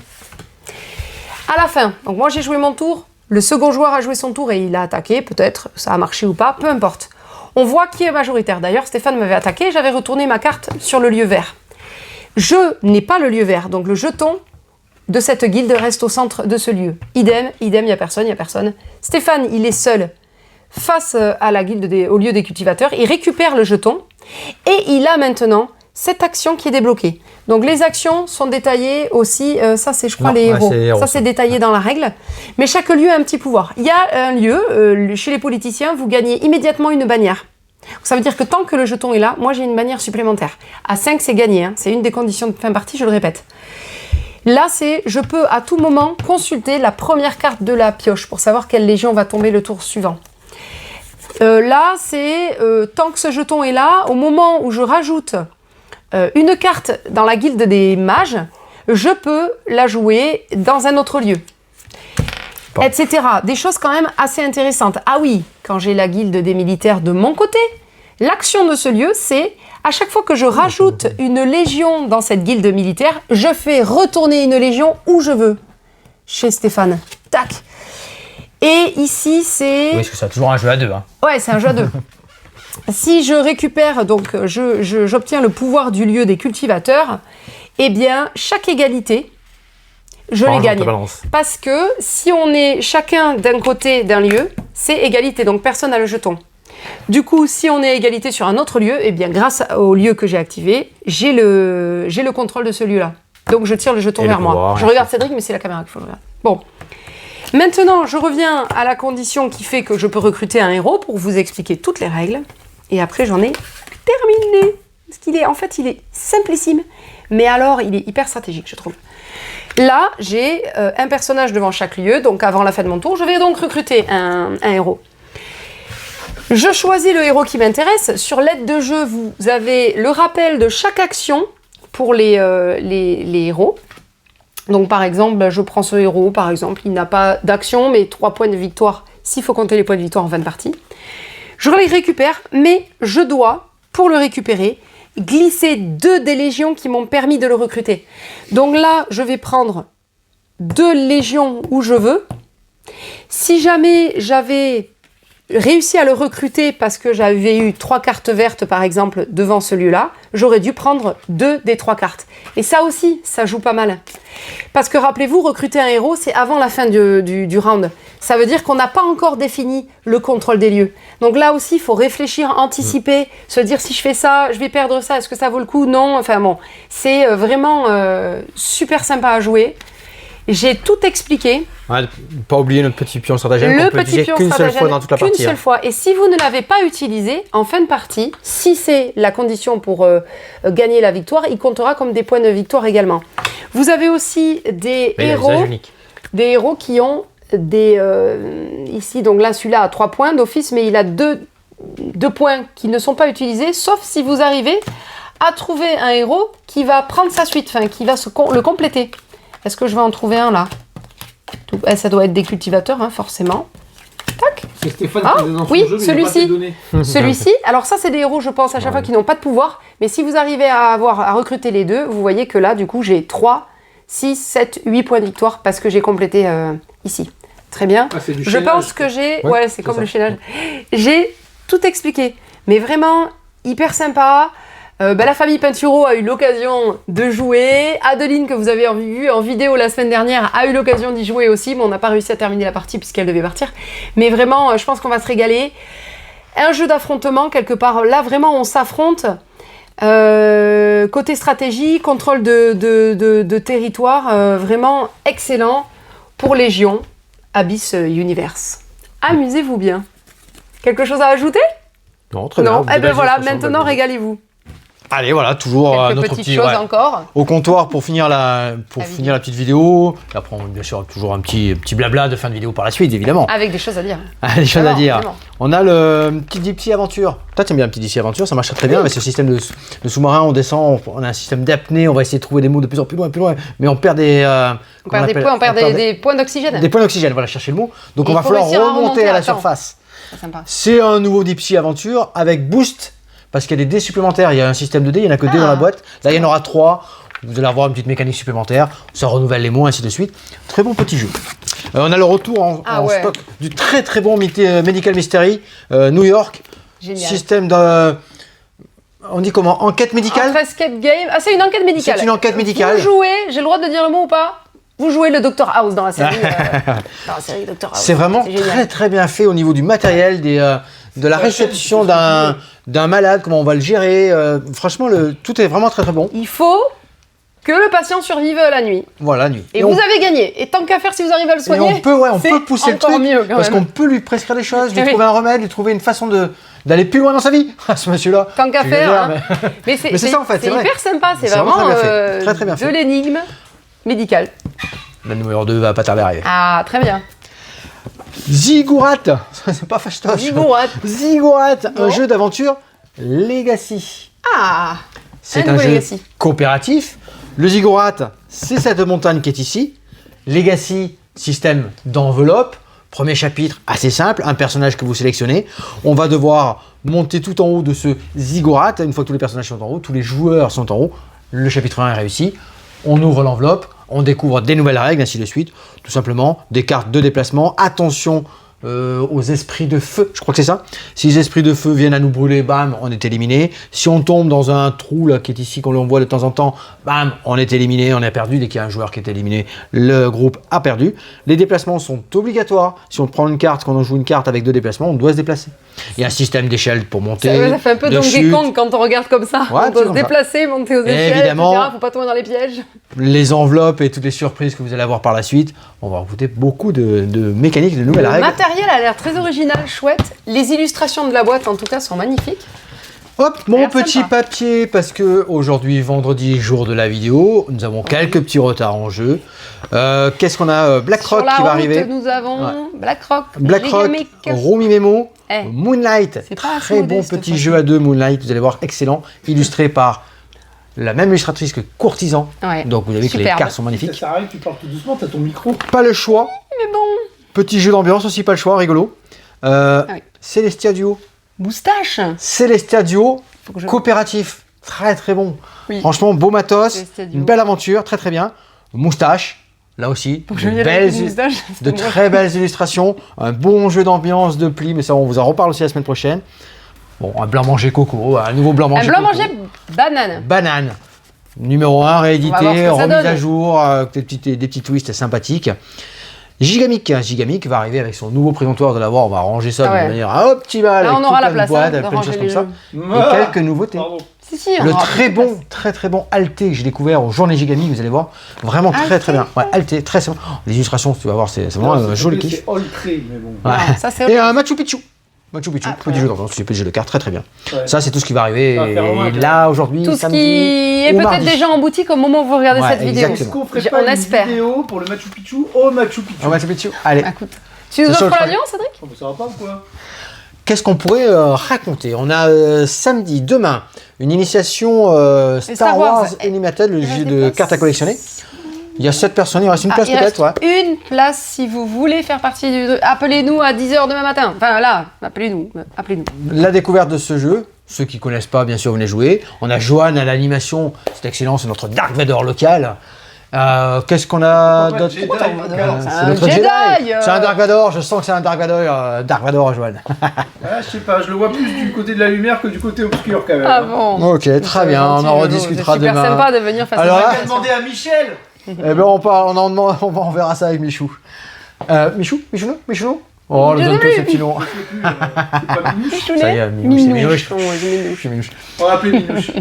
Speaker 1: À la fin, donc moi j'ai joué mon tour, le second joueur a joué son tour et il a attaqué, peut-être, ça a marché ou pas, peu importe. On voit qui est majoritaire. D'ailleurs, Stéphane m'avait attaqué, j'avais retourné ma carte sur le lieu vert. Je n'ai pas le lieu vert, donc le jeton de cette guilde reste au centre de ce lieu. Idem, il n'y a personne. Stéphane, il est seul face à la guilde au lieu des cultivateurs, il récupère le jeton et il a maintenant cette action qui est débloquée. Donc les actions sont détaillées aussi, ça c'est je crois
Speaker 2: Non,
Speaker 1: les
Speaker 2: ouais,
Speaker 1: héros,
Speaker 2: c'est les héros,
Speaker 1: ça c'est
Speaker 2: ça.
Speaker 1: détaillé dans la règle, mais chaque lieu a un petit pouvoir. Il y a un lieu, chez les politiciens, vous gagnez immédiatement une bannière. Ça veut dire que tant que le jeton est là, moi j'ai une bannière supplémentaire. À 5 c'est gagné, hein. C'est une des conditions de fin de partie, je le répète. Là, je peux à tout moment consulter la première carte de la pioche pour savoir quelle légion va tomber le tour suivant. Là, c'est tant que ce jeton est là, au moment où je rajoute une carte dans la guilde des mages, je peux la jouer dans un autre lieu.
Speaker 2: Bon.
Speaker 1: Etc. Des choses quand même assez intéressantes. Ah oui, quand j'ai la guilde des militaires de mon côté, l'action de ce lieu, c'est à chaque fois que je rajoute une légion dans cette guilde militaire, je fais retourner une légion où je veux. Chez Stéphane. Tac. Et ici, c'est...
Speaker 2: Oui, parce que c'est toujours un jeu à 2. Hein.
Speaker 1: Ouais, c'est un jeu à 2. si je récupère, donc j'obtiens le pouvoir du lieu des cultivateurs, eh bien, chaque égalité, je les gagne. Parce que si on est chacun d'un côté d'un lieu, c'est égalité, donc personne n'a le jeton. Du coup, si on est égalité sur un autre lieu, eh bien, grâce au lieu que j'ai activé, j'ai le contrôle de ce lieu-là. Donc, je tire le jeton vers moi. Je regarde Cédric, mais c'est la caméra qu'il faut le regarder. Bon. Maintenant, je reviens à la condition qui fait que je peux recruter un héros pour vous expliquer toutes les règles. Et après, j'en ai terminé. Parce qu'il est, en fait, il est simplissime. Mais alors, il est hyper stratégique, je trouve. Là, j'ai un personnage devant chaque lieu. Donc, avant la fin de mon tour, je vais donc recruter un héros. Je choisis le héros qui m'intéresse. Sur l'aide de jeu, vous avez le rappel de chaque action pour les héros. Donc par exemple, je prends ce héros, par exemple, il n'a pas d'action, mais 3 points de victoire, s'il faut compter les points de victoire en fin de partie. Je les récupère, mais je dois, pour le récupérer, glisser 2 des légions qui m'ont permis de le recruter. Donc là, je vais prendre 2 légions où je veux. Si jamais j'avais réussi à le recruter parce que j'avais eu 3 cartes vertes, par exemple, devant celui-là, j'aurais dû prendre 2 des 3 cartes. Et ça aussi, ça joue pas mal. Parce que rappelez-vous, recruter un héros, c'est avant la fin du round. Ça veut dire qu'on n'a pas encore défini le contrôle des lieux. Donc là aussi, il faut réfléchir, anticiper, se dire si je fais ça, je vais perdre ça, est-ce que ça vaut le coup? Non, enfin bon, c'est vraiment super sympa à jouer. J'ai tout expliqué.
Speaker 2: Ouais, pas oublier notre petit pion stratagème qu'on peut utiliser qu'une seule fois dans toute la partie.
Speaker 1: Qu'une seule fois. Et si vous ne l'avez pas utilisé, en fin de partie, si c'est la condition pour gagner la victoire, il comptera comme des points de victoire également. Vous avez aussi des héros qui ont des... ici, donc là, celui-là a 3 points d'office, mais il a 2 points qui ne sont pas utilisés, sauf si vous arrivez à trouver un héros qui va prendre sa suite, enfin, qui va le compléter. Est-ce que je vais en trouver un là? Ça doit être des cultivateurs, hein, forcément. Tac.
Speaker 3: C'est Stéphane
Speaker 1: ah,
Speaker 3: qui est dans
Speaker 1: oui,
Speaker 3: son jeu,
Speaker 1: celui-ci. Celui-ci. Alors ça, c'est des héros, je pense, à chaque fois qui n'ont pas de pouvoir. Mais si vous arrivez à recruter les 2, vous voyez que là, du coup, j'ai 3, 6, 7, 8 points de victoire parce que j'ai complété ici. Très bien.
Speaker 3: Ah, c'est du
Speaker 1: je
Speaker 3: chaînage,
Speaker 1: pense que j'ai... Ouais, c'est comme le chaînage. J'ai tout expliqué. Mais vraiment, hyper sympa. La famille Pinturo a eu l'occasion de jouer. Adeline, que vous avez vu en vidéo la semaine dernière, a eu l'occasion d'y jouer aussi, mais on n'a pas réussi à terminer la partie puisqu'elle devait partir. Mais vraiment, je pense qu'on va se régaler. Un jeu d'affrontement, quelque part. Là, vraiment, on s'affronte. Côté stratégie, contrôle de territoire, vraiment excellent pour Légion, Abyss Universe. Amusez-vous bien. Quelque chose à ajouter?
Speaker 2: Non, très bien.
Speaker 1: Non, eh bien voilà, maintenant régalez-vous.
Speaker 2: Allez, voilà, toujours notre
Speaker 1: petites choses encore.
Speaker 2: Au comptoir pour finir la petite vidéo. Et après, on, bien sûr, toujours un petit blabla de fin de vidéo par la suite, évidemment.
Speaker 1: Avec des choses à dire.
Speaker 2: Des choses à dire. Vraiment. On a le petit Dipsy Aventure. Toi, t'aimes bien le petit Dipsy Aventure, ça marche très bien. Avec ce système de sous-marin, on descend, on a un système d'apnée, on va essayer de trouver des mots de plus en plus loin, mais on perd des...
Speaker 1: on perd des points d'oxygène.
Speaker 2: Des points d'oxygène, voilà, chercher le mot. Donc on va falloir remonter à la surface. C'est un nouveau Dipsy Aventure avec boost. Parce qu'il y a des dés supplémentaires, il y a un système de dés, il n'y en a que 2 dans la boîte. Là, il y en aura 3. Vous allez avoir une petite mécanique supplémentaire. Ça renouvelle les mots, ainsi de suite. Très bon petit jeu. On a le retour en stock du très très bon Medical Mystery New York. Génial. Système de... On dit comment? Enquête médicale?
Speaker 1: Escape game. Ah, c'est une enquête médicale.
Speaker 2: C'est une enquête médicale.
Speaker 1: Vous jouez, j'ai le droit de dire le mot ou pas? Vous jouez le Dr House dans la série. Dr House.
Speaker 2: C'est vraiment très très bien fait au niveau du matériel, de la réception d'un malade, comment on va le gérer. Franchement, tout est vraiment très très bon.
Speaker 1: Il faut que le patient survive la nuit.
Speaker 2: Voilà, la nuit.
Speaker 1: Et vous avez gagné. Et tant qu'à faire, si vous arrivez à le soigner,
Speaker 2: on peut pousser le truc, parce qu'on peut lui prescrire des choses, lui trouver un remède, lui trouver une façon d'aller plus loin dans sa vie. Ce monsieur-là.
Speaker 1: Tant qu'à faire. Mais c'est
Speaker 2: ça en fait.
Speaker 1: C'est hyper sympa. C'est vraiment
Speaker 2: très bien fait.
Speaker 1: De l'énigme médicale.
Speaker 2: La numéro 2 va pas tarder à arriver.
Speaker 1: Ah, très bien.
Speaker 2: Ziggurat, c'est pas fâchetos. Ziggurat, un jeu d'aventure Legacy.
Speaker 1: Ah,
Speaker 2: c'est un jeu coopératif. Le Ziggurat, c'est cette montagne qui est ici. Legacy, système d'enveloppe. Premier chapitre, assez simple, un personnage que vous sélectionnez. On va devoir monter tout en haut de ce Ziggurat. Une fois que tous les personnages sont en haut, tous les joueurs sont en haut, le chapitre 1 est réussi. On ouvre l'enveloppe, on découvre des nouvelles règles, ainsi de suite. Tout simplement, des cartes de déplacement. Attention, aux esprits de feu, je crois que c'est ça. Si les esprits de feu viennent à nous brûler, bam, on est éliminé. Si on tombe dans un trou là qui est ici, qu'on voit de temps en temps, bam, on est éliminé, on a perdu. Dès qu'il y a un joueur qui est éliminé, le groupe a perdu. Les déplacements sont obligatoires. Si on prend une carte, quand on joue une carte avec 2 déplacements, on doit se déplacer. Il y a un système d'échelle pour monter.
Speaker 1: Ça fait un peu
Speaker 2: de
Speaker 1: Donkey
Speaker 2: chute.
Speaker 1: Kong quand on regarde comme ça.
Speaker 2: Ouais,
Speaker 1: On doit se
Speaker 2: comme ça.
Speaker 1: déplacer, monter aux échelles,
Speaker 2: évidemment,
Speaker 1: etc. Faut pas tomber dans les pièges.
Speaker 2: Les enveloppes et toutes les surprises que vous allez avoir par la suite, on va écouter beaucoup de mécaniques, de nouvelles
Speaker 1: Le
Speaker 2: règles.
Speaker 1: matériel a l'air très original, chouette. Les illustrations de la boîte, en tout cas, sont magnifiques.
Speaker 2: Hop,
Speaker 1: a
Speaker 2: mon
Speaker 1: l'air
Speaker 2: petit
Speaker 1: sympa.
Speaker 2: papier, parce que aujourd'hui, vendredi, jour de la vidéo, nous avons quelques petits retards en jeu. Qu'est-ce qu'on a BlackRock
Speaker 1: Sur la
Speaker 2: qui va
Speaker 1: route,
Speaker 2: arriver.
Speaker 1: nous avons BlackRock,
Speaker 2: BlackRock,
Speaker 1: Gigamic.
Speaker 2: Rumi Memo,
Speaker 1: Eh,
Speaker 2: Moonlight.
Speaker 1: c'est pas assez
Speaker 2: Très bon
Speaker 1: modeste,
Speaker 2: petit
Speaker 1: cette
Speaker 2: jeu
Speaker 1: fois-ci.
Speaker 2: à 2, Moonlight. Vous allez voir, excellent. Illustré par la même illustratrice que Courtisan.
Speaker 1: Ouais.
Speaker 2: Donc vous avez vu que les
Speaker 1: Superbe.
Speaker 2: cartes sont
Speaker 3: Ça
Speaker 2: magnifiques.
Speaker 3: sert à rien que tu parles tout doucement, t'as ton micro.
Speaker 2: Pas le choix.
Speaker 1: Mais bon.
Speaker 2: Petit jeu d'ambiance aussi, pas le choix, rigolo.
Speaker 1: oui.
Speaker 2: Celestia Duo.
Speaker 1: Moustache.
Speaker 2: Celestia Duo,
Speaker 1: Faut que je-
Speaker 2: coopératif. Très très bon.
Speaker 1: Oui.
Speaker 2: Franchement, beau matos,
Speaker 1: Celestia Duo.
Speaker 2: une belle aventure, très très bien. Moustache, là aussi,
Speaker 1: Faut que je
Speaker 2: de
Speaker 1: vienne
Speaker 2: belles,
Speaker 1: avec une moustache.
Speaker 2: de très belles illustrations, un bon jeu d'ambiance, de plis, mais ça on vous en reparle aussi la semaine prochaine. Bon, un blanc manger coco, un nouveau blanc
Speaker 1: Un
Speaker 2: manger
Speaker 1: blanc
Speaker 2: coco.
Speaker 1: manger banane.
Speaker 2: Banane. Numéro 1,
Speaker 1: On va voir ce
Speaker 2: réédité,
Speaker 1: que ça
Speaker 2: remise
Speaker 1: donne.
Speaker 2: à jour, des petits twists sympathiques. Gigamic va arriver avec son nouveau présentoir de la voix. On va ranger ça
Speaker 1: Ah ouais.
Speaker 2: de manière optimale.
Speaker 1: Là,
Speaker 2: avec
Speaker 1: on aura
Speaker 2: tout
Speaker 1: la
Speaker 2: plein de
Speaker 1: place,
Speaker 2: boîtes,
Speaker 1: hein,
Speaker 2: avec
Speaker 1: de
Speaker 2: plein de choses
Speaker 1: ranger
Speaker 2: comme
Speaker 1: les
Speaker 2: ça. Et quelques nouveautés.
Speaker 3: Pardon.
Speaker 1: Si, si, on
Speaker 2: Le
Speaker 1: aura
Speaker 2: très
Speaker 1: plus de
Speaker 2: bon, très bon Alté que j'ai découvert aux Journées Gigamic, vous allez voir. Vraiment très
Speaker 1: Alté.
Speaker 2: bien. Ouais, Alté, très bon. Les illustrations, tu vas voir, c'est vraiment un joli kiff.
Speaker 3: C'est all trait, mais bon.
Speaker 2: Ouais.
Speaker 1: place. Ça, c'est
Speaker 2: Et un Machu Picchu. Machu Picchu,
Speaker 1: Ah,
Speaker 2: petit jeu d'ambiance, petit jeu de cartes, très bien.
Speaker 3: Ouais.
Speaker 2: Ça, c'est tout ce qui va arriver.
Speaker 3: Ça va faire loin,
Speaker 2: Et
Speaker 3: toi.
Speaker 2: là, aujourd'hui,
Speaker 1: tout ce
Speaker 2: samedi
Speaker 1: qui est
Speaker 2: ou
Speaker 1: peut-être
Speaker 2: mardi.
Speaker 1: déjà en boutique au moment où vous regardez
Speaker 2: Ouais,
Speaker 1: cette vidéo.
Speaker 2: exactement.
Speaker 3: Est-ce qu'on ferait
Speaker 1: J'ai-
Speaker 3: pas
Speaker 1: on
Speaker 3: une
Speaker 1: espère.
Speaker 3: vidéo pour le Machu Picchu au Machu Picchu?
Speaker 2: Un Machu Picchu. Allez.
Speaker 1: Écoute, tu nous
Speaker 2: C'est sûr,
Speaker 1: offres
Speaker 2: je
Speaker 1: l'avion, Cédric?
Speaker 3: Oh, bah, ça va pas ou quoi?
Speaker 2: Qu'est-ce qu'on pourrait raconter? On a samedi, demain, une initiation Star
Speaker 1: Star Wars.
Speaker 2: Wars Animated, le
Speaker 1: Il reste
Speaker 2: jeu
Speaker 1: des
Speaker 2: de
Speaker 1: places.
Speaker 2: cartes à collectionner. Il y a 7 personnes, il reste une place
Speaker 1: il
Speaker 2: peut-être,
Speaker 1: reste
Speaker 2: ouais.
Speaker 1: une place si vous voulez faire partie du... Appelez-nous à 10h demain matin. Enfin là, appelez-nous.
Speaker 2: La découverte de ce jeu, ceux qui connaissent pas, bien sûr, venez jouer. On a Johan à l'animation, c'est excellent, c'est notre Dark Vador local. Qu'est-ce qu'on a
Speaker 3: Pourquoi
Speaker 2: d'autre?
Speaker 3: Jedi,
Speaker 1: C'est
Speaker 2: C'est
Speaker 1: un
Speaker 2: notre
Speaker 1: Jedi,
Speaker 2: C'est un Dark Vador, je sens que c'est un Dark Vador, Johan.
Speaker 3: Ah, je sais pas, je le vois plus du côté de la lumière que du côté obscur quand même.
Speaker 1: Ah bon.
Speaker 2: Ok, très bien, on en rediscutera
Speaker 1: C'est super
Speaker 2: demain.
Speaker 1: sympa de venir faire
Speaker 2: Alors
Speaker 1: cette
Speaker 2: là-
Speaker 3: On va demander à Michel.
Speaker 2: Eh ben on verra ça avec Michou. Michounou Oh, on
Speaker 1: Je
Speaker 2: le donne
Speaker 1: l'ai
Speaker 2: tous
Speaker 1: vu.
Speaker 2: ces petits noms.
Speaker 3: C'est pas Minouche.
Speaker 2: Ça y est, Minouche, c'est Minouche.
Speaker 1: Oh, c'est Minouche.
Speaker 2: Minouche.
Speaker 3: On va appeler Minouche.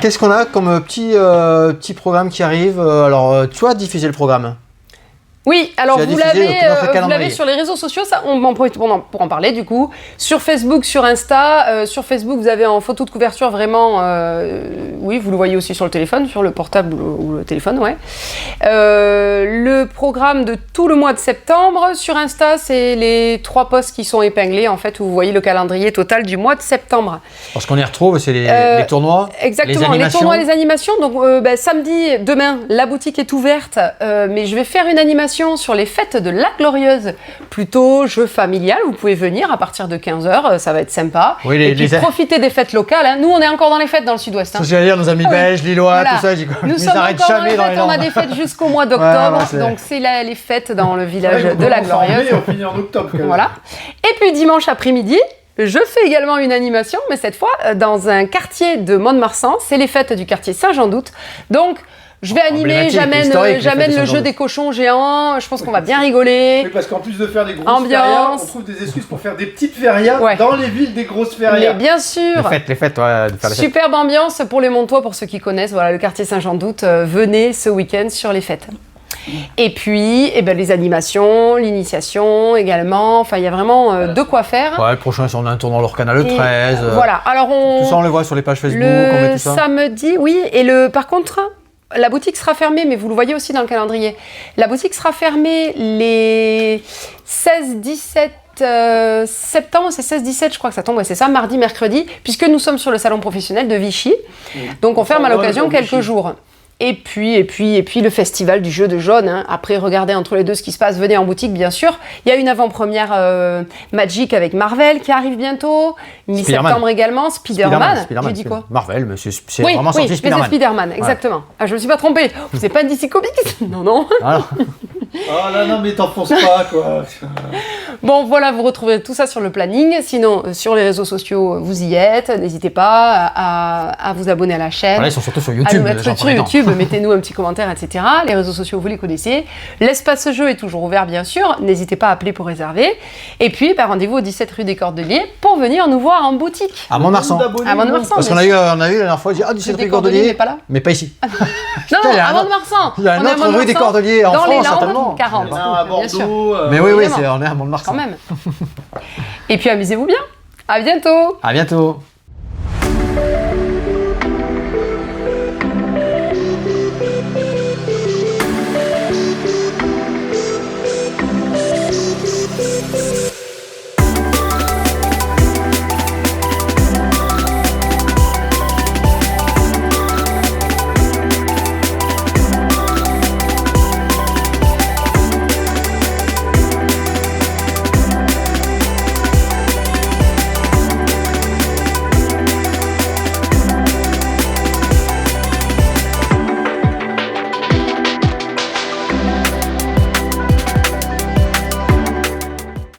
Speaker 2: Qu'est-ce qu'on a comme petit programme qui arrive Alors, tu as diffusé le programme.
Speaker 1: Oui, alors
Speaker 2: Tu as
Speaker 1: vous
Speaker 2: diffusé
Speaker 1: l'avez
Speaker 2: dans notre calendrier.
Speaker 1: sur les réseaux sociaux, ça, on en profite pour en parler du coup. Sur Facebook, sur Insta, sur Facebook vous avez en photo de couverture vraiment, oui vous le voyez aussi sur le téléphone, sur le portable ou le téléphone, ouais. Le programme de tout le mois de septembre, sur Insta c'est les 3 posts qui sont épinglés en fait où vous voyez le calendrier total du mois de septembre.
Speaker 2: Parce qu'on y retrouve, c'est les tournois,
Speaker 1: Exactement,
Speaker 2: les
Speaker 1: les
Speaker 2: animations.
Speaker 1: tournois, les animations. Donc samedi, demain, la boutique est ouverte, mais je vais faire une animation sur les fêtes de la Glorieuse, plutôt jeu familial. Vous pouvez venir à partir de 15h, ça va être sympa.
Speaker 2: Oui,
Speaker 1: et puis profiter des fêtes locales. Hein. Nous, on est encore dans les fêtes dans le sud-ouest. Hein.
Speaker 2: C'est ce que j'allais dire, nos amis
Speaker 1: Ah oui.
Speaker 2: belges, lillois,
Speaker 1: Voilà.
Speaker 2: tout ça,
Speaker 1: Nous
Speaker 2: ils
Speaker 1: sommes
Speaker 2: n'arrêtent
Speaker 1: encore dans
Speaker 2: jamais
Speaker 1: les
Speaker 2: dans les
Speaker 1: fêtes, on a
Speaker 2: Landes.
Speaker 1: des fêtes jusqu'au mois d'octobre,
Speaker 2: Ouais, c'est-
Speaker 1: donc c'est les fêtes dans le village
Speaker 3: Ouais,
Speaker 1: de la
Speaker 3: on commence en
Speaker 1: Glorieuse.
Speaker 3: mai, on finit en octobre quand même.
Speaker 1: Voilà. Et puis dimanche après-midi, je fais également une animation, mais cette fois dans un quartier de Mont-de-Marsan. C'est les fêtes du quartier Saint-Jean-d'Août. Donc, je vais animer,
Speaker 2: Emblématique, historique, les
Speaker 1: j'amène
Speaker 2: fêtes de
Speaker 1: le jeu
Speaker 2: Saint-Jean-d'Août.
Speaker 1: des cochons géants. Je pense qu'on va bien rigoler.
Speaker 3: Oui, parce qu'en plus de faire des grosses
Speaker 1: Ambiance.
Speaker 3: férias, on trouve des excuses pour faire des petites férias
Speaker 1: Ouais.
Speaker 3: dans les villes des grosses
Speaker 1: Mais
Speaker 3: férias.
Speaker 1: bien sûr,
Speaker 2: Les fêtes, ouais, de faire les fêtes.
Speaker 1: superbe ambiance pour les Montois, pour ceux qui connaissent. Voilà, le quartier Saint-Jean-d'Août. Venez ce week-end sur les fêtes. Et puis, les animations, l'initiation également. Enfin, il y a vraiment de quoi faire.
Speaker 2: Ouais, le prochain, c'est on a un tournoi leur canal le
Speaker 1: Et,
Speaker 2: 13.
Speaker 1: Voilà. Alors
Speaker 2: Tout ça, on le voit sur les pages Facebook, on met
Speaker 1: Le
Speaker 2: tout ça.
Speaker 1: samedi, oui. Et par contre, la boutique sera fermée, mais vous le voyez aussi dans le calendrier. La boutique sera fermée les 16-17 septembre, c'est 16-17, je crois que ça tombe, ouais, c'est ça, mardi, mercredi, puisque nous sommes sur le salon professionnel de Vichy. Donc on ferme à l'occasion quelques jours. Et puis le festival du jeu de jaune. Hein. Après, regardez entre les deux ce qui se passe. Venez en boutique, bien sûr. Il y a une avant-première Magic avec Marvel qui arrive bientôt. Mi-septembre également. Spider-Man. J'ai dit quoi?
Speaker 2: Marvel, mais c'est
Speaker 1: Oui,
Speaker 2: vraiment
Speaker 1: oui,
Speaker 2: sorti
Speaker 1: mais c'est
Speaker 2: Spider-Man.
Speaker 1: Spider-Man, exactement. Ah, je me suis pas trompée. C'est pas DC Comics? Non, non.
Speaker 2: Voilà.
Speaker 3: Oh là non, mais t'enfonces pas quoi.
Speaker 1: Bon, voilà, vous retrouverez tout ça sur le planning. Sinon, sur les réseaux sociaux, vous y êtes. N'hésitez pas à vous abonner à la chaîne.
Speaker 2: Voilà, ils sont surtout sur
Speaker 1: À
Speaker 2: YouTube.
Speaker 1: nous mettre
Speaker 2: j'en
Speaker 1: sur
Speaker 2: prends les temps.
Speaker 1: YouTube, mettez-nous un petit commentaire, etc. Les réseaux sociaux, vous les connaissez. L'espace jeu est toujours ouvert, bien sûr. N'hésitez pas à appeler pour réserver. Et puis, rendez-vous au 17 rue des Cordeliers pour venir nous voir en boutique.
Speaker 2: À Mont-de-Marsan.
Speaker 1: À Mont-de-Marsan.
Speaker 2: Parce qu'on a eu la dernière fois, j'ai dit, ah, 17 rue des
Speaker 1: Cordeliers, mais
Speaker 2: Cordeliers.
Speaker 1: pas là.
Speaker 2: Mais pas ici.
Speaker 1: Non,
Speaker 2: il y a
Speaker 1: à
Speaker 2: un-
Speaker 1: Mont-de-Marsan.
Speaker 2: il y a une
Speaker 1: On est à
Speaker 2: autre rue des
Speaker 1: Mont-de-Marsan,
Speaker 2: Cordeliers en
Speaker 1: dans les
Speaker 2: France,
Speaker 1: Landes,
Speaker 2: certainement.
Speaker 1: 40.
Speaker 3: Il y en a un à
Speaker 1: bien sûr.
Speaker 3: Bordeaux.
Speaker 2: Mais oui,
Speaker 1: évidemment.
Speaker 2: on est à Mont-de-Marsan.
Speaker 1: Quand même. Et puis, amusez-vous bien. À bientôt.
Speaker 2: À bientôt.